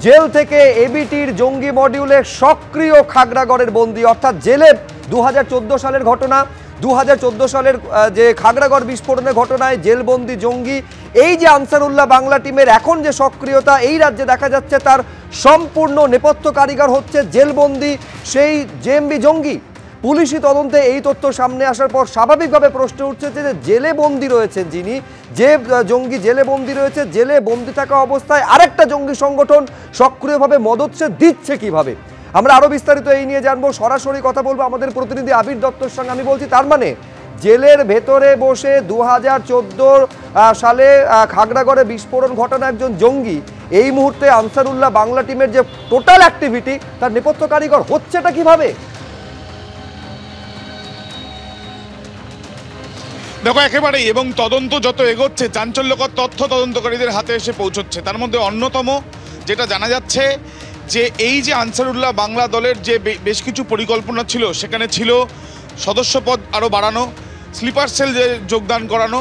জেল থেকে এবিটির জঙ্গি মডিউলে সক্রিয় খাগড়াগড়ের বন্দি, অর্থাৎ জেলে 2014 সালের ঘটনা, 2014 সালের যে খাগড়াগড় বিস্ফোরণের ঘটনায় জেলবন্দি জঙ্গি। এই যে আনসারুল্লাহ বাংলা টিমের এখন যে সক্রিয়তা এই রাজ্যে দেখা যাচ্ছে, তার সম্পূর্ণ নেপথ্য কারিগর হচ্ছে জেলবন্দি সেই জেএমবি জঙ্গি। পুলিশি তদন্তে এই তথ্য সামনে আসার পর স্বাভাবিকভাবে প্রশ্ন উঠছে যে জেলে বন্দি রয়েছেন যিনি, যে জঙ্গি জেলে বন্দি রয়েছে, জেলে বন্দি থাকা অবস্থায় আরেকটা জঙ্গি সংগঠন সক্রিয়ভাবে মদত সে দিচ্ছে কিভাবে। আমরা আরো বিস্তারিত এই নিয়ে জানবো, সরাসরি কথা বলবো আমাদের প্রতিনিধি আবির দত্তর সঙ্গে। আমি বলছি তার মানে জেলের ভেতরে বসে 2014 সালে খাগড়াগড়ে বিস্ফোরণ ঘটানো একজন জঙ্গি এই মুহূর্তে আনসারুল্লাহ বাংলা টিমের যে টোটাল অ্যাক্টিভিটি তার নেপথ্য কারিগর হচ্ছেটা কিভাবে? দেখো একেবারেই, এবং তদন্ত যত এগোচ্ছে চাঞ্চল্যকর তথ্য তদন্তকারীদের হাতে এসে পৌঁছচ্ছে। তার মধ্যে অন্যতম যেটা জানা যাচ্ছে যে এই যে আনসারুল্লাহ বাংলা দলের যে বেশ কিছু পরিকল্পনা ছিল, সেখানে ছিল সদস্যপদ আরও বাড়ানো, স্লিপার সেল যোগদান করানো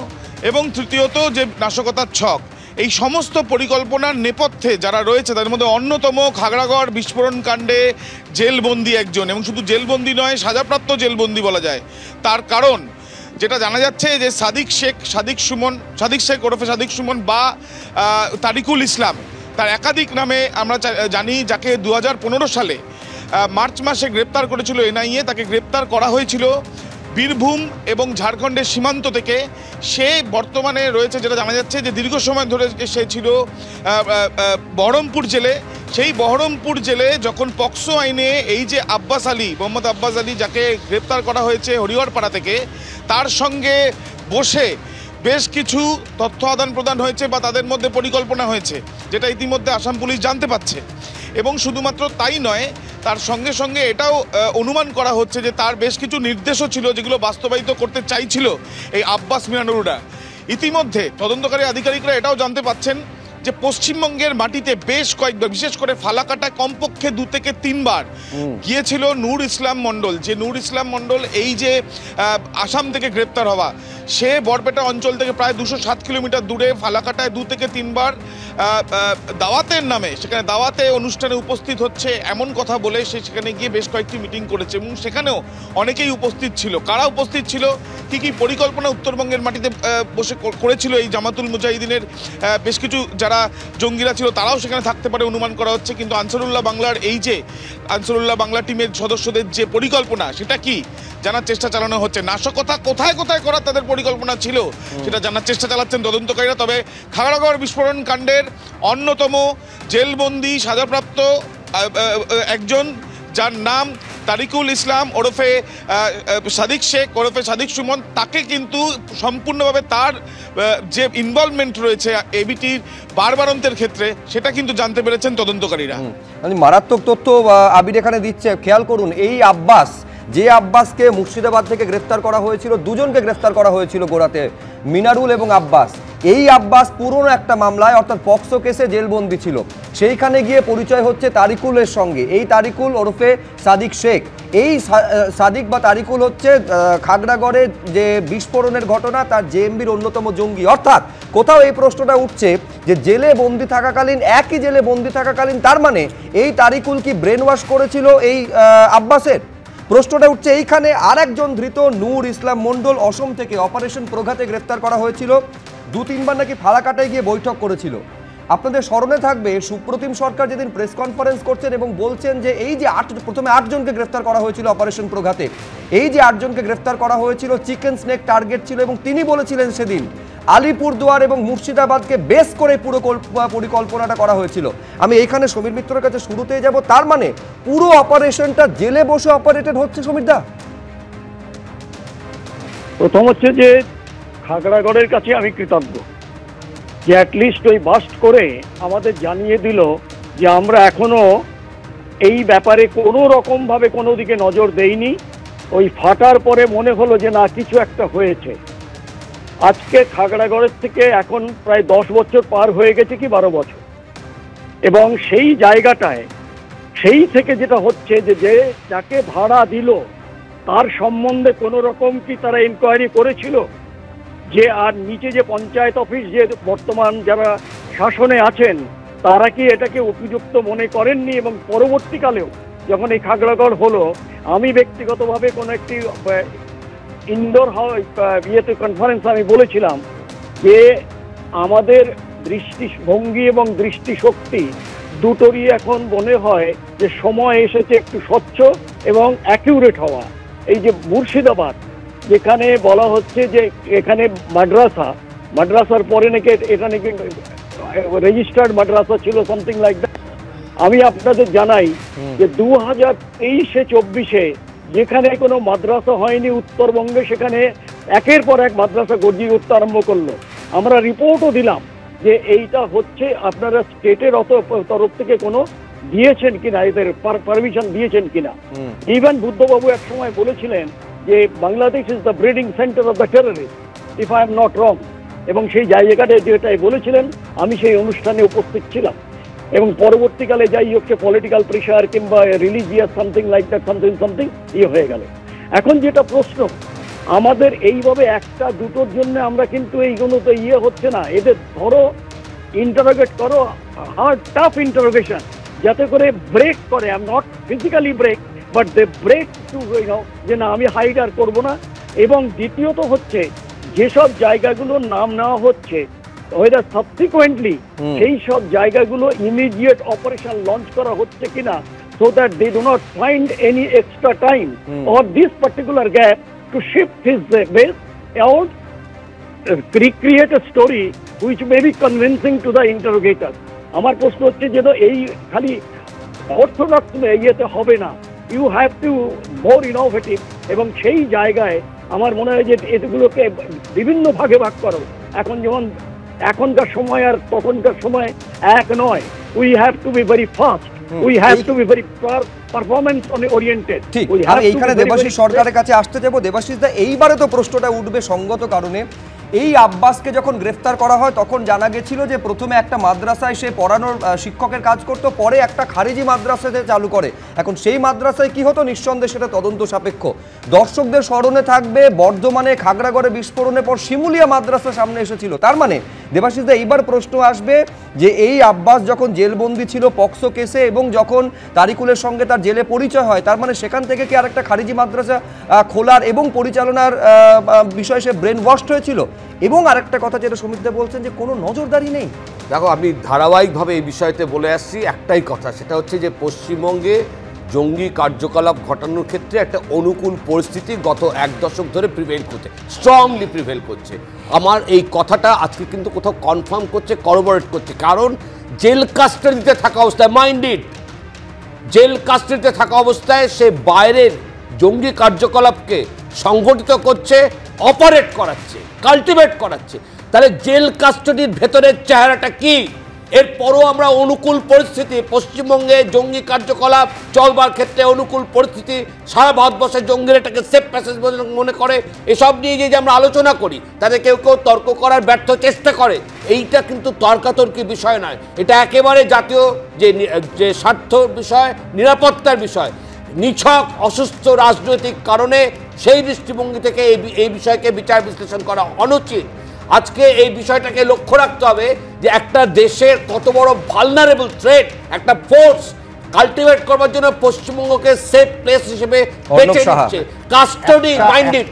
এবং তৃতীয়ত যে নাশকতার ছক। এই সমস্ত পরিকল্পনার নেপথ্যে যারা রয়েছে তার মধ্যে অন্যতম খাগড়াগড় বিস্ফোরণ কাণ্ডে জেলবন্দি একজন, এবং শুধু জেলবন্দি নয়, সাজাপ্রাপ্ত জেলবন্দি বলা যায়। তার কারণ যেটা জানা যাচ্ছে যে সাদিক শেখ ওরফে সাদিক সুমন বা তারিকুল ইসলাম, তার একাধিক নামে আমরা জানি, যাকে 2015 সালে মার্চ মাসে গ্রেপ্তার করেছিল এনআইএ। তাকে গ্রেপ্তার করা হয়েছিল বীরভূম এবং ঝাড়খণ্ডের সীমান্ত থেকে। সে বর্তমানে রয়েছে, যেটা জানা যাচ্ছে যে দীর্ঘ সময় ধরে সে ছিল বহরমপুর জেলে। সেই বহরমপুর জেলে যখন পক্সো আইনে এই যে মোহাম্মদ আব্বাস আলী, যাকে গ্রেপ্তার করা হয়েছে হরিহরপাড়া থেকে, তার সঙ্গে বসে বেশ কিছু তথ্য আদান প্রদান হয়েছে বা তাদের মধ্যে পরিকল্পনা হয়েছে, যেটা ইতিমধ্যে আসাম পুলিশ জানতে পারছে। এবং শুধুমাত্র তাই নয়, তার সঙ্গে সঙ্গে এটাও অনুমান করা হচ্ছে যে তার বেশ কিছু নির্দেশও ছিল যেগুলো বাস্তবায়িত করতে চাইছিল এই আব্বাস মিয়ানুররা। ইতিমধ্যে তদন্তকারী আধিকারিকরা এটাও জানতে পাচ্ছেন যে পশ্চিমবঙ্গের মাটিতে বেশ কয়েকবার, বিশেষ করে ফালাকাটায় কমপক্ষে 2 থেকে 3 বার গিয়েছিল নূর ইসলাম মণ্ডল। যে নূর ইসলাম মণ্ডল এই যে আসাম থেকে গ্রেপ্তার হওয়া, সে বরপেটা অঞ্চল থেকে প্রায় 207 কিলোমিটার দূরে ফালাকাটায় 2 থেকে 3 বার দাওয়াতের নামে, সেখানে দাওয়াতে অনুষ্ঠানে উপস্থিত হচ্ছে এমন কথা বলে সে সেখানে গিয়ে বেশ কয়েকটি মিটিং করেছে, এবং সেখানেও অনেকেই উপস্থিত ছিল। কারা উপস্থিত ছিল, কী কী পরিকল্পনা উত্তরবঙ্গের মাটিতে বসে করেছিল এই জামাতুল মুজাহিদিনের বেশ কিছু যারা জঙ্গিরা ছিল, তারাও সেখানে থাকতে পারে অনুমান করা হচ্ছে। কিন্তু আনসারুল্লাহ বাংলার এই যে আনসারুল্লাহ বাংলা টিমের সদস্যদের যে পরিকল্পনা, সেটা কি জানার চেষ্টা চালানো হচ্ছে। নাশকতা কোথায় কোথায় করার তাদের পরিকল্পনা ছিল সেটা জানার চেষ্টা চালাচ্ছেন তদন্তকারীরা। তবে খাগড়াগড় বিস্ফোরণ কাণ্ডের অন্যতম জেলবন্দি সাজাপ্রাপ্ত একজন, যার নাম তারিকুল ইসলাম ওরফে সাদিক শেখ ওরফে সাদিক সুমন, তাকে কিন্তু সম্পূর্ণভাবে তার যে ইনভলভমেন্ট রয়েছে এবিটির বারবারন্তের ক্ষেত্রে, সেটা কিন্তু জানতে পেরেছেন তদন্তকারীরা। মারাত্মক তথ্য আবির এখানে দিচ্ছে। খেয়াল করুন, এই আব্বাস, যে আব্বাসকে মুর্শিদাবাদ থেকে গ্রেফতার করা হয়েছিল, দুজনকে গ্রেফতার করা হয়েছিল গোড়াতে, মিনারুল এবং আব্বাস। এই আব্বাস পুরনো একটা মামলায় অর্থাৎ পক্সো কেসে জেলবন্দি ছিল। সেইখানে গিয়ে পরিচয় হচ্ছে তারিকুলের সঙ্গে। এই তারিকুল ওরফে সাদিক শেখ, এই সাদিক বা তারিকুল হচ্ছে খাগড়াগড়ের যে বিস্ফোরণের ঘটনা তার জেএমবির অন্যতম জঙ্গি। অর্থাৎ কোথাও এই প্রশ্নটা উঠছে যে জেলে বন্দি থাকাকালীন, একই জেলে বন্দি থাকাকালীন, তার মানে এই তারিকুল কি ব্রেন ওয়াশ করেছিল এই আব্বাসের? প্রশ্নটা উঠছে এইখানে। আর একজন ধৃত নূর ইসলাম মণ্ডল, অসম থেকে অপারেশন প্রঘাতে গ্রেফতার করা হয়েছিল। 2-3 বার নাকি ফালাকাটায় গিয়ে বৈঠক করেছিল। আপনাদের স্মরণে থাকবে সুপ্রতিম সরকার যেদিন প্রেস কনফারেন্স করছেন এবং বলছেন যে এই যে প্রথমে 8 জনকে গ্রেফতার করা হয়েছিল অপারেশন প্রঘাতে, এই যে 8 জনকে গ্রেফতার করা হয়েছিল চিকেন স্নেক টার্গেট ছিল, এবং তিনি বলেছিলেন সেদিন আলিপুরদুয়ার এবং মুর্শিদাবাদকে বেস করে পুরো পরিকল্পনাটা করা হয়েছিল। আমি এইখানে সমীর মিত্রের কাছে শুরুতেই যাব। তার মানে পুরো অপারেশনটা জেলে বসে অপারেটেড হচ্ছে সমীর দা? প্রথম হচ্ছে যে খাগড়াগড়ের কাছে আমি কৃতজ্ঞ যে অ্যাটলিস্ট ওই বাস্ট করে আমাদের জানিয়ে দিল যে আমরা এখনো এই ব্যাপারে কোনো রকমভাবে কোনো দিকে নজর দেইনি। ওই ফাটার পরে মনে হলো যে না, কিছু একটা হয়েছে। আজকে খাগড়াগড়ের থেকে এখন প্রায় 10 বছর পার হয়ে গেছে কি 12 বছর, এবং সেই জায়গাটায় সেই থেকে যেটা হচ্ছে যে যাকে ভাড়া দিল তার সম্বন্ধে কোনো রকম কি তারা ইনকোয়ারি করেছিল? যে আর নিচে যে পঞ্চায়েত অফিস যে বর্তমান যারা শাসনে আছেন তারা কি এটাকে উপযুক্ত মনে করেননি? এবং পরবর্তীকালেও যখন এই খাগড়াগড় হলো, আমি ব্যক্তিগতভাবে কোনো একটি ইনডোর ইয়েতে কনফারেন্স আমি বলেছিলাম যে আমাদের দৃষ্টিভঙ্গি এবং দৃষ্টিশক্তি দুটোরই এখন মনে হয় যে সময় এসেছে একটু স্বচ্ছ এবং অ্যাকিউরেট হওয়া। এই যে মুর্শিদাবাদ যেখানে বলা হচ্ছে যে এখানে মাদ্রাসার পরে নাকি এটা নাকি রেজিস্টার্ড মাদ্রাসা ছিল, সামথিং লাইক দ্যাট। আমি আপনাদের জানাই যে 2023-24 যেখানে কোনো মাদ্রাসা হয়নি উত্তরবঙ্গে, সেখানে একের পর এক মাদ্রাসা গর্জিয়ে উঠতে আরম্ভ করলো। আমরা রিপোর্টও দিলাম যে এইটা হচ্ছে, আপনারা স্টেটের তরফ থেকে কোনো দিয়েছেন কিনা, এদের পারমিশন দিয়েছেন কিনা। ইভেন বুদ্ধবাবু এক সময় বলেছিলেন যে Bangladesh is the breeding centre of the terrorist, if I am not wrong. এবং সেই জায়গাটা যেটাই বলেছিলেন আমি সেই অনুষ্ঠানে উপস্থিত ছিলাম। এবং পরবর্তীকালে যাই হোক সে পলিটিক্যাল প্রেশার কিংবা religious something like that something হয়ে গেল। এখন যেটা প্রশ্ন, আমাদের এইভাবে একটা দুটোর জন্য আমরা কিন্তু এইগুলো তো হচ্ছে না। এদের ধরো, ইন্টারোগেট করো, হার্ড টাফ ইন্টারোগেশন, যাতে করে ব্রেক করে। I am not physically break, but they break to যে না আমি হাইড আর করবো না। এবং দ্বিতীয়ত হচ্ছে যেসব জায়গাগুলোর নাম নেওয়া হচ্ছে ওইটা সাবসিকুয়েন্টলি সেই সব জায়গাগুলো ইমিডিয়েট অপারেশন লঞ্চ করা হচ্ছে কিনা, so that they do not find any extra time or this particular gap to shift his base or recreate a story which may be convincing to the interrogator. আমার প্রশ্ন হচ্ছে যে এই খালি অর্থোডক্স ইয়েতে হবে না, you have to more innovative. এবং সেই জায়গায় আমার মনে হয় যে এগুলোকে বিভিন্ন ভাগে ভাগ করো। এখন যেমন এখনকার সময় আর তখনকার সময় এক নয়। We have to be very fast, we have to be very performance oriented. ঠিক, আমি এইখানে দেবাশিস সরকারের কাছে আসতে যাবো। দেবাশিস দা, এইবারে তো প্রশ্নটা উঠবে সঙ্গত কারণে। এই আব্বাসকে যখন গ্রেফতার করা হয় তখন জানা গেছিল যে প্রথমে একটা মাদ্রাসায় সে পড়ানোর শিক্ষকের কাজ করতো, পরে একটা খারিজি মাদ্রাসাতে চালু করে। এখন সেই মাদ্রাসায় কি হতো নিঃসন্দেহে সেটা তদন্ত সাপেক্ষ। দর্শকদের স্মরণে থাকবে বর্ধমানে খাগড়াগড়ে বিস্ফোরণের পর শিমুলিয়া মাদ্রাসা সামনে এসেছিল। তার মানে দেবাশিস দা, এইবার প্রশ্ন আসবে যে এই আব্বাস যখন জেলবন্দি ছিল পক্সো কেসে এবং যখন তারিকুলের সঙ্গে তার জেলে পরিচয় হয়, তার মানে সেখান থেকে কি আরেকটা খারিজি মাদ্রাসা খোলার এবং পরিচালনার বিষয়ে সে ব্রেন ওয়াশড হয়েছিল? এবং আরেকটা কথা যেটা সমিতদা বলছেন যে কোনো নজরদারি নেই। দেখো, আমি ধারাবাহিকভাবে এই বিষয়তে বলে আসছি একটাই কথা, সেটা হচ্ছে যে পশ্চিমবঙ্গে জঙ্গি কার্যকলাপ ঘটানোর ক্ষেত্রে একটা অনুকূল পরিস্থিতি গত এক দশক ধরে প্রিভেল করছে, স্ট্রংলি প্রিভেল করছে। আমার এই কথাটা আজকে কিন্তু কোথাও কনফার্ম করছে, করবোরেট করছে। কারণ জেল কাস্টাডিতে থাকা অবস্থায়, মাইন্ডেড জেল কাস্টাডিতে থাকা অবস্থায় সে বাইরের জঙ্গি কার্যকলাপকে সংগঠিত করছে, অপারেট করাচ্ছে, কাল্টিভেট করাচ্ছে। তাহলে জেল কাস্টাডির ভেতরের চেহারাটা কি? এরপরও আমরা অনুকূল পরিস্থিতি, পশ্চিমবঙ্গে জঙ্গি কার্যকলাপ চলবার ক্ষেত্রে অনুকূল পরিস্থিতি, সারা ভারতবর্ষে জঙ্গিরা এটাকে সেফ প্যাসেজ মনে করে, এসব নিয়ে যে আমরা আলোচনা করি, তাদের কেউ কেউ তর্ক করার ব্যর্থ চেষ্টা করে, এইটা কিন্তু তর্কাতর্কি বিষয় নয়। এটা একেবারে জাতীয় যে স্বার্থ বিষয়, নিরাপত্তার বিষয়। নিছক অসুস্থ রাজনৈতিক কারণে সেই দৃষ্টিভঙ্গি থেকে এই বিষয়কে বিচার বিশ্লেষণ করা অনুচিত। আজকে এই বিষয়টাকে লক্ষ্য রাখতে হবে যে একটা দেশের কত বড় ভালনারেবল থ্রেট একটা ফোর্স কাল্টিভেট করবার জন্য পশ্চিমবঙ্গকে সেফ প্লেস হিসেবে বেছে নিচ্ছে। কাস্টডি মাইন্ডেড,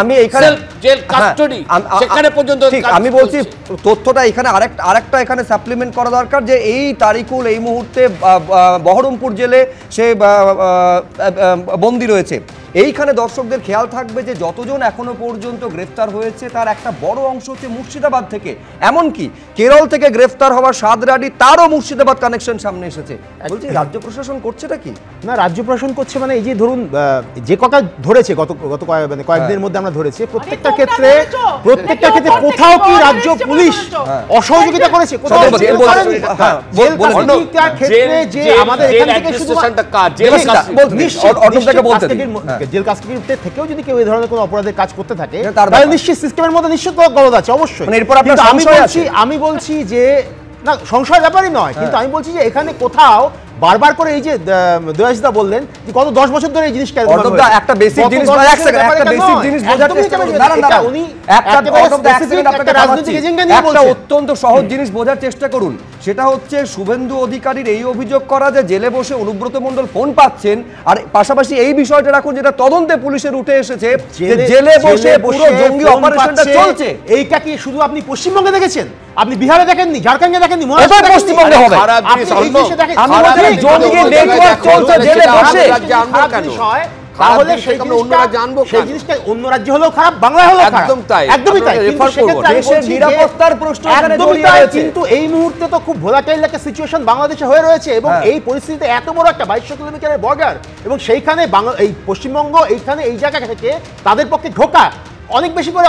আমি এইখানে জেল কাস্টডি, সেখানে পর্যন্ত আমি বলছি তথ্যটা এখানে আরেকটা এখানে সাপ্লিমেন্ট করা দরকার যে এই তারিকুল এই মুহূর্তে বহরমপুর জেলে সে বন্দী রয়েছে। এইখানে দর্শকদের খেয়াল থাকবে যে যতজন এখনো পর্যন্ত গ্রেফতার হয়েছে তার একটা বড় অংশ হচ্ছে মুর্শিদাবাদ থেকে, এমনকি কেরল থেকে গ্রেফতার হওয়া সাদরাডি তারও মুর্শিদাবাদ কানেকশন সামনে এসেছে। বলছি রাজ্য প্রশাসন করছে এটা কি না? রাজ্য প্রশাসন করছে মানে এই যে ধরুন যে কটা ধরেছে গত কয়েকদিনের মধ্যে আমরা ধরেছি, প্রত্যেকটা ক্ষেত্রে কোথাও কি রাজ্য পুলিশ অসহযোগিতা করেছে? কোথাও যে আমাদের এখান থেকে শুধু জেল কাস্টডিতে থেকেও যদি কেউ এই ধরনের কোনো অপরাধের কাজ করতে থাকে তাহলে নিশ্চিত সিস্টেমের মধ্যে নিশ্চিত গলদ আছে অবশ্যই। আমি বলছি যে না সংশয়ের ব্যাপারই নয়, কিন্তু আমি বলছি যে এখানে কোথাও বারবার করে এই যে দয়াশদা বললেন যে গত 10 বছর ধরে এই জিনিসটা একটা বেসিক জিনিস বোঝার চেষ্টা করুন। উনি একটা রাজনৈতিক এজেন্ডা নিয়ে বলছেন, একটা অত্যন্ত সহজ জিনিস বোঝার চেষ্টা করুন। সেটা হচ্ছে শুভেন্দু অধিকারীর এই অভিযোগ করা যে জেলে বসে অনুব্রত মণ্ডল ফোন পাচ্ছেন, আর পাশাপাশি এই বিষয়টা রাখুন যেটা তদন্তে পুলিশের উঠে এসেছে যে জেলে বসে পুরো জঙ্গি অপারেশনটা চলছে। এইটা কি শুধু আপনি পশ্চিমবঙ্গে দেখেছেন? আপনি বিহারে দেখেননি, ঝাড়খণ্ডে দেখেননি, এবার পশ্চিমবঙ্গে হবে। তাহলে সেই জিনিসটা অন্য রাজ্য হলেও খারাপ, বাংলায় হলেও খারাপ। একদমই তাই। দেশের নিরাপত্তার প্রশ্ন এখানে জড়িয়ে আছে। কিন্তু এই মুহূর্তে তো খুব ভোলাটাইল একটা সিচুয়েশন বাংলাদেশে হয়ে রয়েছে, এবং এই পরিস্থিতিতে এত বড় একটা 2200 কিলোমিটারের বর্ডার, এবং সেইখানে এই পশ্চিমবঙ্গ এইখানে এই জায়গা থেকে তাদের পক্ষে ঢোকা অনেক বেশি করে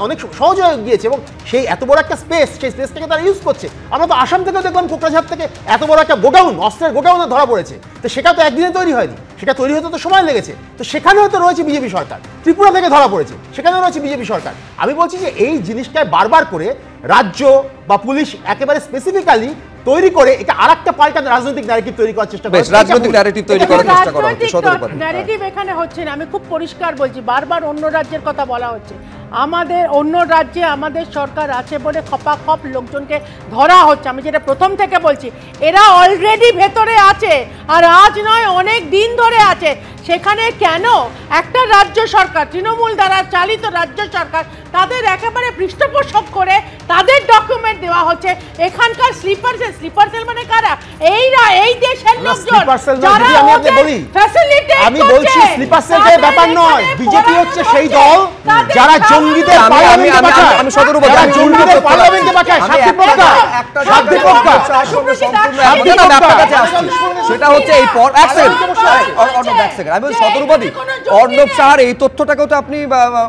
অনেক সহজ হয়ে গিয়েছে, এবং সেই এত বড় একটা স্পেস, সেই স্পেসটাকে তারা ইউজ করছে। আমরা তো আসাম থেকেও দেখলাম কোকরাঝাড় থেকে এত বড় একটা গোডাউন, অস্ত্রের গোডাউনে ধরা পড়েছে। তো সেটা তো একদিনে তৈরি হয়নি, সেটা তৈরি হতে তো সময় লেগেছে। তো সেখানেও তো রয়েছে বিজেপি সরকার, ত্রিপুরা থেকে ধরা পড়েছে, সেখানেও রয়েছে বিজেপি সরকার। আমি বলছি যে এই জিনিসটায় বারবার করে রাজ্য বা পুলিশ একেবারে স্পেসিফিক্যালি তৈরি করে এটা আরেকটা পাল্টা রাজনৈতিক ন্যারেটিভ তৈরি করার চেষ্টা করে, রাজনৈতিক ন্যারেটিভ তৈরি করার চেষ্টা করা হচ্ছে। ন্যারেটিভ এখানে হচ্ছে না, আমি খুব পরিষ্কার বলছি, বারবার অন্য রাজ্যের কথা বলা হচ্ছে। আমাদের অন্য রাজ্যে আমাদের সরকার আছে বলে খপাখপ লোকজনকে ধরা হচ্ছে। আমি যেটা প্রথম থেকে বলছি, এরা অলরেডি ভেতরে আছে, আর আজ নয় অনেক দিন ধরে আছে। সেখানে কেন একটা রাজ্য সরকার, তৃণমূল দ্বারা চালিত রাজ্য সরকার, তাদের একেবারে পৃষ্ঠপোষক করে তাদের ডকুমেন্ট দেওয়া হচ্ছে। এখানকার স্লিপার সেল মানে কারা? এই দেশের লোকজন যারা আমি বলছি স্লিপার সেলের ব্যাপার নয়, বিজেপি হচ্ছে সেই দল যারা জঙ্গিদের পার্লামেন্টে পাঠায়, আমি সদরূপে জঙ্গিদের পার্লামেন্টে পাঠায়। সেটা হচ্ছে এই পর অর্ণব সাহার এই তথ্যটাকেও তো আপনি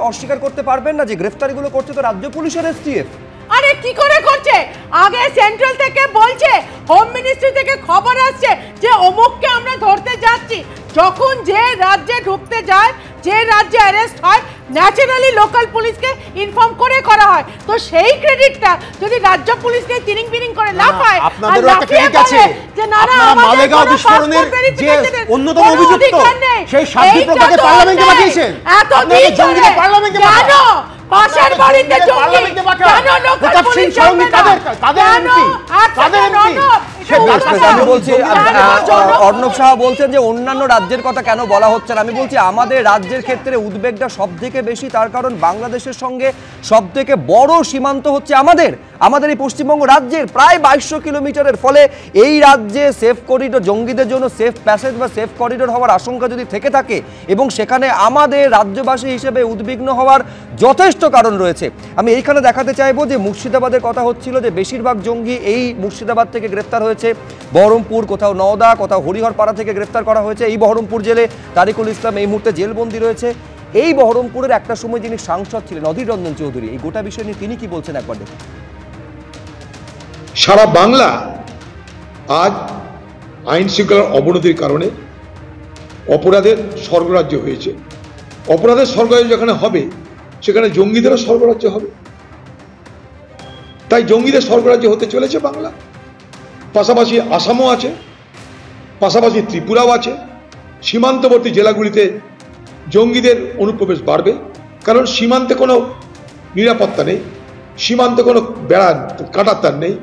অস্বীকার করতে পারবেন না যে গ্রেফতারিগুলো করছে তো রাজ্য পুলিশের এসটিএফ। আরে কি করে করছে? আগে সেন্ট্রাল থেকে বলছে, হোম মিনিস্ট্রি থেকে খবর আসছে যে অমুককে আমরা ধরতে যাচ্ছি। যখন যে রাজ্যে ঢুকতে যায়, যে রাজ্যে অ্যারেস্ট হয়, ন্যাচারালি লোকাল পুলিশকে ইনফর্ম করে করা হয়। তো সেই ক্রেডিটটা যদি রাজ্য পুলিশকে তিরিং বিরিং করে লাফায়, আপনাদেরও একটা ক্রেডিট আছে যে না না মালেগাঁও বিস্ফোরণের যে অন্যতম অভিযুক্ত সেই শান্তিপ্রজ্ঞাকে পার্লামেন্টে পাঠিয়েছেন, আপনাদের জঙ্গিদের পার্লামেন্টে পাঠানো, পাশের বাড়িতে জঙ্গি কেন লোকাল পুলিশ সঙ্গে তাদের এমপি আমি বলছি অর্ণব সাহা বলছেন যে অন্যান্য রাজ্যের কথা কেন বলা হচ্ছে না। আমি বলছি আমাদের রাজ্যের ক্ষেত্রে উদ্বেগটা সব থেকে বেশি, তার কারণ বাংলাদেশের সঙ্গে সব থেকে বড় সীমান্ত হচ্ছে আমাদের এই পশ্চিমবঙ্গ রাজ্যের প্রায় 2200 কিলোমিটারের। ফলে এই রাজ্যে সেফ করিডোর, জঙ্গিদের জন্য সেফ প্যাসেজ বা সেফ করিডোর হওয়ার আশঙ্কা যদি থেকে থাকে, এবং সেখানে আমাদের রাজ্যবাসী হিসেবে উদ্বিগ্ন হওয়ার যথেষ্ট কারণ রয়েছে। আমি এইখানে দেখাতে চাইবো যে মুর্শিদাবাদের কথা হচ্ছিল যে বেশিরভাগ জঙ্গি এই মুর্শিদাবাদ থেকে গ্রেফতার হয়েছে, বহরমপুর, কোথাও নওদা, কোথাও হরিহরপাড়া থেকে গ্রেফতার করা হয়েছে। এই বহরমপুর জেলে তারিকুল ইসলাম এই মুহূর্তে জেলবন্দি রয়েছে। এই বহরমপুরের একটা সময় যিনি সাংসদ ছিলেন অধীর রঞ্জন চৌধুরী, এই গোটা বিষয় নিয়ে তিনি কি বলছেন একবার দেখুন। সারা বাংলা আজ আইন শৃঙ্খলার অবনতির কারণে অপরাধের স্বর্গরাজ্য হয়েছে। অপরাধের স্বর্গরাজ্য যেখানে হবে সেখানে জঙ্গিদেরও স্বর্গরাজ্য হবে। তাই জঙ্গিদের স্বর্গরাজ্য হতে চলেছে বাংলা। পাশাপাশি আসামও আছে, পাশাপাশি ত্রিপুরাও আছে। সীমান্তবর্তী জেলাগুলিতে জঙ্গিদের অনুপ্রবেশ বাড়বে, কারণ সীমান্তে কোনো নিরাপত্তা নেই, সীমান্তে কোনো বেড়া কাটার তার নেই।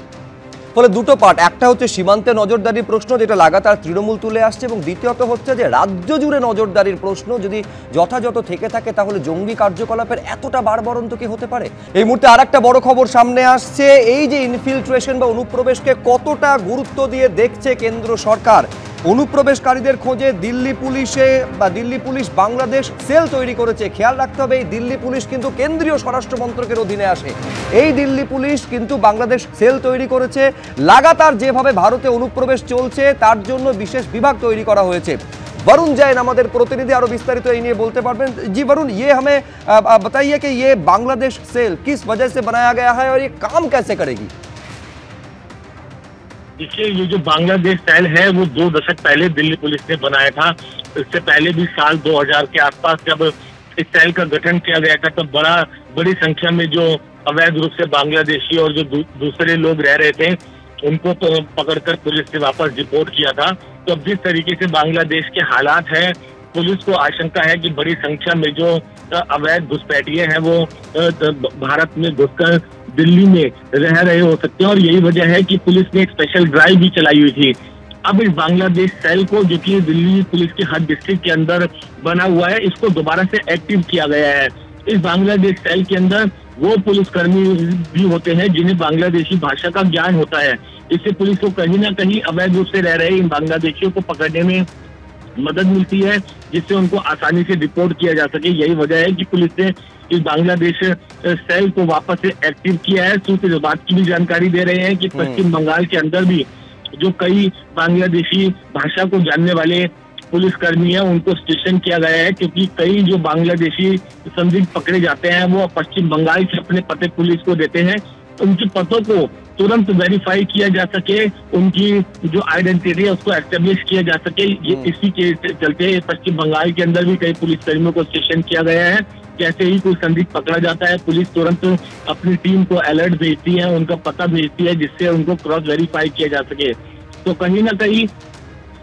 ফলে দুটো পার্ট, একটা হচ্ছে সীমান্তে নজরদারির প্রশ্ন যেটা লাগাতার তৃণমূল তুলে আসছে, এবং দ্বিতীয়ত হচ্ছে যে রাজ্য জুড়ে নজরদারির প্রশ্ন যদি যথাযথ থেকে থাকে তাহলে জঙ্গি কার্যকলাপের এতটা বাড়বাড়ন্ত কি হতে পারে। এই মুহূর্তে আর একটা বড় খবর সামনে আসছে, এই যে ইনফিলট্রেশন বা অনুপ্রবেশকে কতটা গুরুত্ব দিয়ে দেখছে কেন্দ্র সরকার। অনুপ্রবেশকারীদের খোঁজে দিল্লি পুলিশ বাংলাদেশ সেল তৈরি করেছে। খেয়াল রাখতে হবে এই দিল্লি পুলিশ কিন্তু কেন্দ্রীয় স্বরাষ্ট্র মন্ত্রকের অধীনে আসে। এই দিল্লি পুলিশ কিন্তু বাংলাদেশ সেল তৈরি করেছে। লাগাতার যেভাবে ভারতে অনুপ্রবেশ চলছে তার জন্য বিশেষ বিভাগ তৈরি করা হয়েছে। वरुण जैन हमारे प्रतिनिधि और विस्तारित बोलते पारबेन। जी वरुण, ये हमें बताइए कि ये बांग्लादेश सेल किस वजह से बनाया गया है और ये काम कैसे करेगी? देखिए, ये जो बांग्लादेश सेल है वो 2 दशक पहले दिल्ली पुलिस ने बनाया था। इससे पहले भी साल 2000 के आसपास जब इस सेल का गठन किया गया था तब बड़ी संख्या में जो अवैध रूप से बांग्लादेशी और जो दूसरे लोग रह रहे थे उनको तो पकड़कर पुलिस ने वापस डिपोर्ट किया था। तो अब जिस तरीके से बांग्लादेश के हालात हैं, पुलिस को आशंका है कि बड़ी संख्या में जो अवैध घुसपैठिए हैं वो भारत में घुसकर दिल्ली में रह रहे हो सकते हैं, और यही वजह है कि पुलिस ने एक स्पेशल ड्राइव भी चलाई हुई थी। अब इस बांग्लादेश सेल को, जो कि दिल्ली पुलिस के हर डिस्ट्रिक्ट के अंदर बना हुआ है, इसको दोबारा से एक्टिव किया गया है। इस बांग्लादेश सेल के अंदर वो पुलिसकर्मी भी होते हैं जिन्हें बांग्लादेशी भाषा का ज्ञान होता है। इससे पुलिस को कहीं ना कहीं अवैध रूप से रह रहे इन बांग्लादेशियों को पकड़ने में मदद मिलती है, जिससे उनको आसानी से रिपोर्ट किया जा सके। यही वजह है कि पुलिस ने इस बांग्लादेश सेल को वापस से एक्टिव किया है। सूत्र इस बात की भी जानकारी दे रहे हैं कि पश्चिम बंगाल के अंदर भी जो कई बांग्लादेशी भाषा को जानने वाले पुलिसकर्मी हैं उनको स्टेशन किया गया है, क्योंकि कई जो बांग्लादेशी संदिग्ध पकड़े जाते हैं वो पश्चिम बंगाल से अपने पते पुलिस को देते हैं। उनके पतों को तुरंत वेरीफाई किया जा सके, उनकी जो आइडेंटिटी है उसको एस्टेब्लिश किया जा सके। ये इसी के चलते पश्चिम बंगाल के अंदर भी कई पुलिसकर्मियों को स्टेशन किया गया है। जैसे ही कोई संदिग्ध पकड़ा जाता है, पुलिस तुरंत अपनी टीम को अलर्ट भेजती है, उनका पता भेजती है, जिससे उनको क्रॉस वेरीफाई किया जा सके। तो कहीं ना कहीं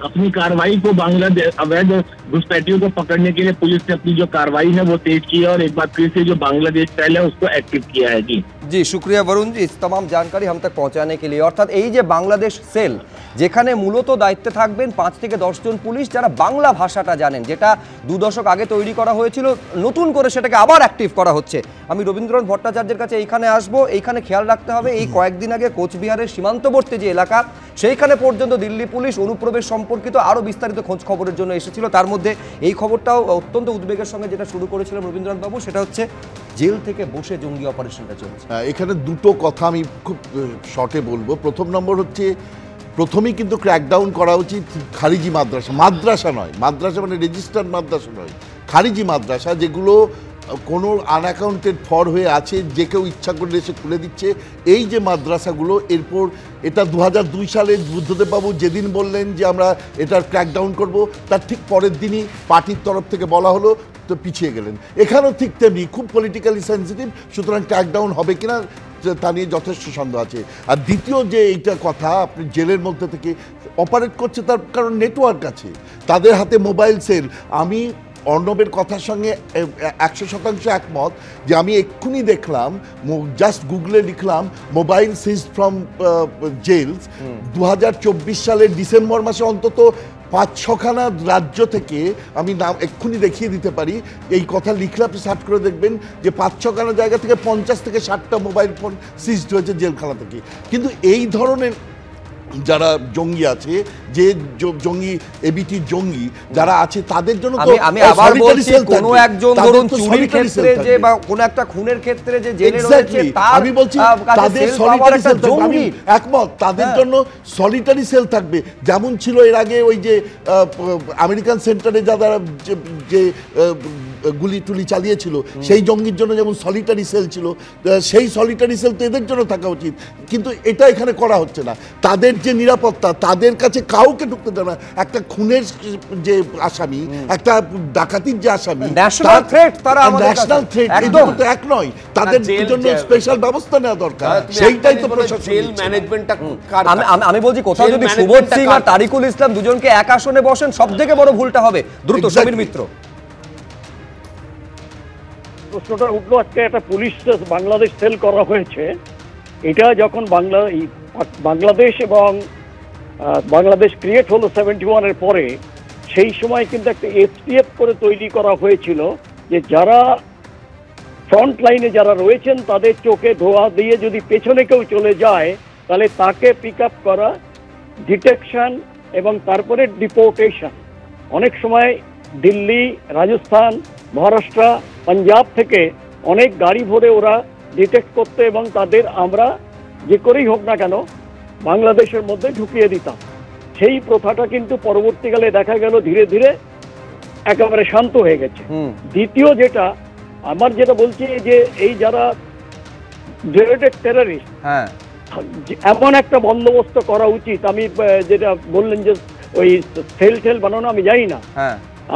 अपनी कार्रवाई को बांग्लादेश अवैध घुसपैठियों को पकड़ने के लिए पुलिस ने अपनी जो कार्रवाई है वो तेज की है, और एक बार फिर से जो बांग्लादेश सेल है उसको एक्टिव किया है। जी शुक्रिया वरुण जी इस तमाम जानकारी हम तक पहुंचाने के लिए। अर्थात এই যে বাংলাদেশ সেল যেখানে মূলত দায়িত্বে থাকবেন 5 থেকে 10 জন পুলিশ যারা বাংলা ভাষাটা জানেন, যেটা 2 দশক আগে তৈরি করা হয়েছিল, নতুন করে সেটাকে আবার অ্যাক্টিভ করা হচ্ছে। আমি রবীন্দ্রনাথ ভট্টাচার্যের কাছে এইখানে আসবো। এইখানে খেয়াল রাখতে হবে এই কয়েকদিন আগে কোচবিহারের সীমান্তবর্তী যে এলাকা সেইখানে পর্যন্ত দিল্লি পুলিশ অনুপ্রবেশ সম্পর্কিত আরও বিস্তারিত খোঁজ খবরের জন্য এসেছিল। তার মধ্যে এই খবরটাও অত্যন্ত উদ্বেগের সঙ্গে যেটা শুরু করেছিলাম রবীন্দ্রনাথ বাবু, সেটা হচ্ছে জেল থেকে বসে জঙ্গি অপারেশনটা চলছে। এখানে দুটো কথা আমি খুব শর্টে বলবো। প্রথম নম্বর হচ্ছে প্রথমেই কিন্তু ক্র্যাকডাউন করা উচিত খারিজি মাদ্রাসা, মাদ্রাসা নয়, মাদ্রাসা মানে রেজিস্টার্ড মাদ্রাসা নয়, খারিজি মাদ্রাসা যেগুলো কোনো আনঅ্যাকাউন্টেড ফর হয়ে আছে, যে কেউ ইচ্ছা করলে এসে খুলে দিচ্ছে। এই যে মাদ্রাসাগুলো, এরপর এটা 2002 সালে বুদ্ধদেববাবু যেদিন বললেন যে আমরা এটার ক্র্যাকডাউন করব, তার ঠিক পরের দিনই পার্টির তরফ থেকে বলা হলো, তো পিছিয়ে গেলেন। এখানেও ঠিক তেমনি খুব পলিটিক্যালি সেন্সিটিভ, সুতরাং ক্র্যাকডাউন হবে কিনা তা নিয়ে যথেষ্ট সন্দেহ আছে। আর দ্বিতীয় যে এইটা কথা, আপনি জেলের মধ্যে থেকে অপারেট করছে, তার কারণ নেটওয়ার্ক আছে, তাদের হাতে মোবাইল সেল। আমি অর্ণবের কথার সঙ্গে 100% একমত যে আমি এক্ষুনি দেখলাম, জাস্ট গুগলে লিখলাম মোবাইল সিজড ফ্রম জেলস, 2024 সালের ডিসেম্বর মাসে অন্তত 5-6খানা রাজ্য থেকে, আমি নাম এক্ষুনি দেখিয়ে দিতে পারি, এই কথা লিখলে আপনি সার্চ করে দেখবেন যে 5-6খানা জায়গা থেকে 50 থেকে 60টা মোবাইল ফোন সিজড হয়েছে জেলখানা থেকে। কিন্তু এই ধরনের যারা জঙ্গি আছে, যে জঙ্গি এবিটি জঙ্গি যারা আছে, তাদের জন্য তো আমি আবার বলছি, কোনো একজন ধরুন চুরির ক্ষেত্রে যে বা কোনো একটা খুনের ক্ষেত্রে যে জেলে রয়েছে, আমি বলছি তাদের সলিটারি সেল থাকবে। আমি একমত, তাদের জন্য সলিটারি সেল থাকবে, যেমন ছিল এর আগে ওই যে আমেরিকান সেন্টারে যারা যে গুলি টুলি চালিয়েছিল সেই জঙ্গির জন্য যেমন সলিটারি সেল ছিল, সেই সলিটারি সেল তো এদের জন্য থাকা উচিত। কিন্তু এটা এখানে করা হচ্ছে না। তাদের যে নিরাপত্তা, তাদের কাছে কাউকে ঢুকতে দেয় না। একটা খুনের যে আসামি, একটা ডাকাতির যে আসামি, ন্যাশনাল থ্রেট, তারা ন্যাশনাল থ্রেট, একদম তো এক নয়, তাদের জন্য স্পেশাল ব্যবস্থা নেওয়া দরকার। সেইটাই তো জেল ম্যানেজমেন্টটা। আমি বলছি কোথাও যদি সুবোধ সিং আর তারিকুল ইসলাম দুজনকে এক আসনে বসেন, সবথেকে বড় ভুলটা হবে। দ্রুত সমীর মিত্র। প্রশ্নটা উঠলো, আজকে একটা পুলিশ বাংলাদেশ সেল করা হয়েছে, এটা যখন বাংলাদেশ এবং বাংলাদেশ ক্রিয়েট হলো 71-এর পরে, সেই সময় কিন্তু একটা এসটিএফ করে তৈরি করা হয়েছিল, যে যারা ফ্রন্ট লাইনে যারা রয়েছেন তাদের চোখে ধোয়া দিয়ে যদি পেছনে কেউ চলে যায়, তাহলে তাকে পিক আপ করা, ডিটেকশন এবং তারপরে ডিপোর্টেশন। অনেক সময় দিল্লি, রাজস্থান, মহারাষ্ট্র, পাঞ্জাব থেকে অনেক গাড়ি ভরে ওরা ডিটেক্ট করতে, এবং তাদের আমরা যে করেই হোক না কেন বাংলাদেশের মধ্যে ঢুকিয়ে দিতাম। সেই প্রথাটা কিন্তু পরবর্তীকালে দেখা গেল ধীরে ধীরে একেবারে শান্ত হয়ে গেছে। দ্বিতীয় যেটা আমার যেটা বলছি, যে এই যারা ড্রেডেড টেররিস্ট, এমন একটা বন্দোবস্ত করা উচিত। আমি যেটা বললেন যে ওই সেল বানানো, আমি জানি না,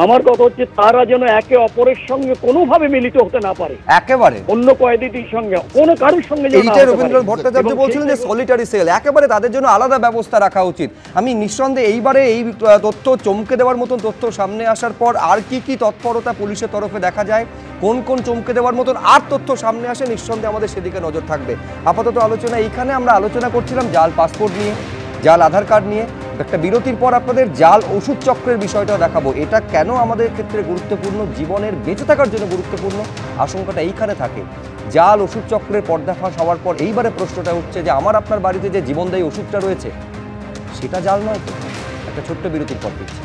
আমার কথা হচ্ছে তারা যেন একে অপরের সঙ্গে কোনোভাবে মিলিত হতে না পারে, একেবারে অন্য কয়েদিটির সঙ্গে কোনো কারোর সঙ্গে। এইটাই রবীন্দ্রনাথ ভট্টাচার্য বলছিলেন যে সলিটারি সেল, একেবারে তাদের জন্য আলাদা ব্যবস্থা রাখা উচিত। আমি নিঃসন্দেহে এইবারে এই তথ্য চমকে দেওয়ার মতন তথ্য সামনে আসার পর আর কি তৎপরতা পুলিশের তরফে দেখা যায়, কোন কোন চমকে দেওয়ার মতন আর তথ্য সামনে আসে, নিঃসন্দেহে আমাদের সেদিকে নজর থাকবে। আপাতত আলোচনা এইখানে। আমরা আলোচনা করছিলাম জাল পাসপোর্ট নিয়ে, জাল আধার কার্ড নিয়ে। একটা বিরতির পর আপনাদের জাল ওষুধ চক্রের বিষয়টাও দেখাবো। এটা কেন আমাদের ক্ষেত্রে গুরুত্বপূর্ণ, জীবনের বেঁচে থাকার জন্য গুরুত্বপূর্ণ, আশঙ্কাটা এইখানে থাকে। জাল ওষুধ চক্রের পর্দাফাশ হওয়ার পর এইবারে প্রশ্নটা উঠছে যে আমার আপনার বাড়িতে যে জীবনদায়ী ওষুধটা রয়েছে সেটা জাল নয় তো? একটা ছোট্ট বিরতির পর দিচ্ছি।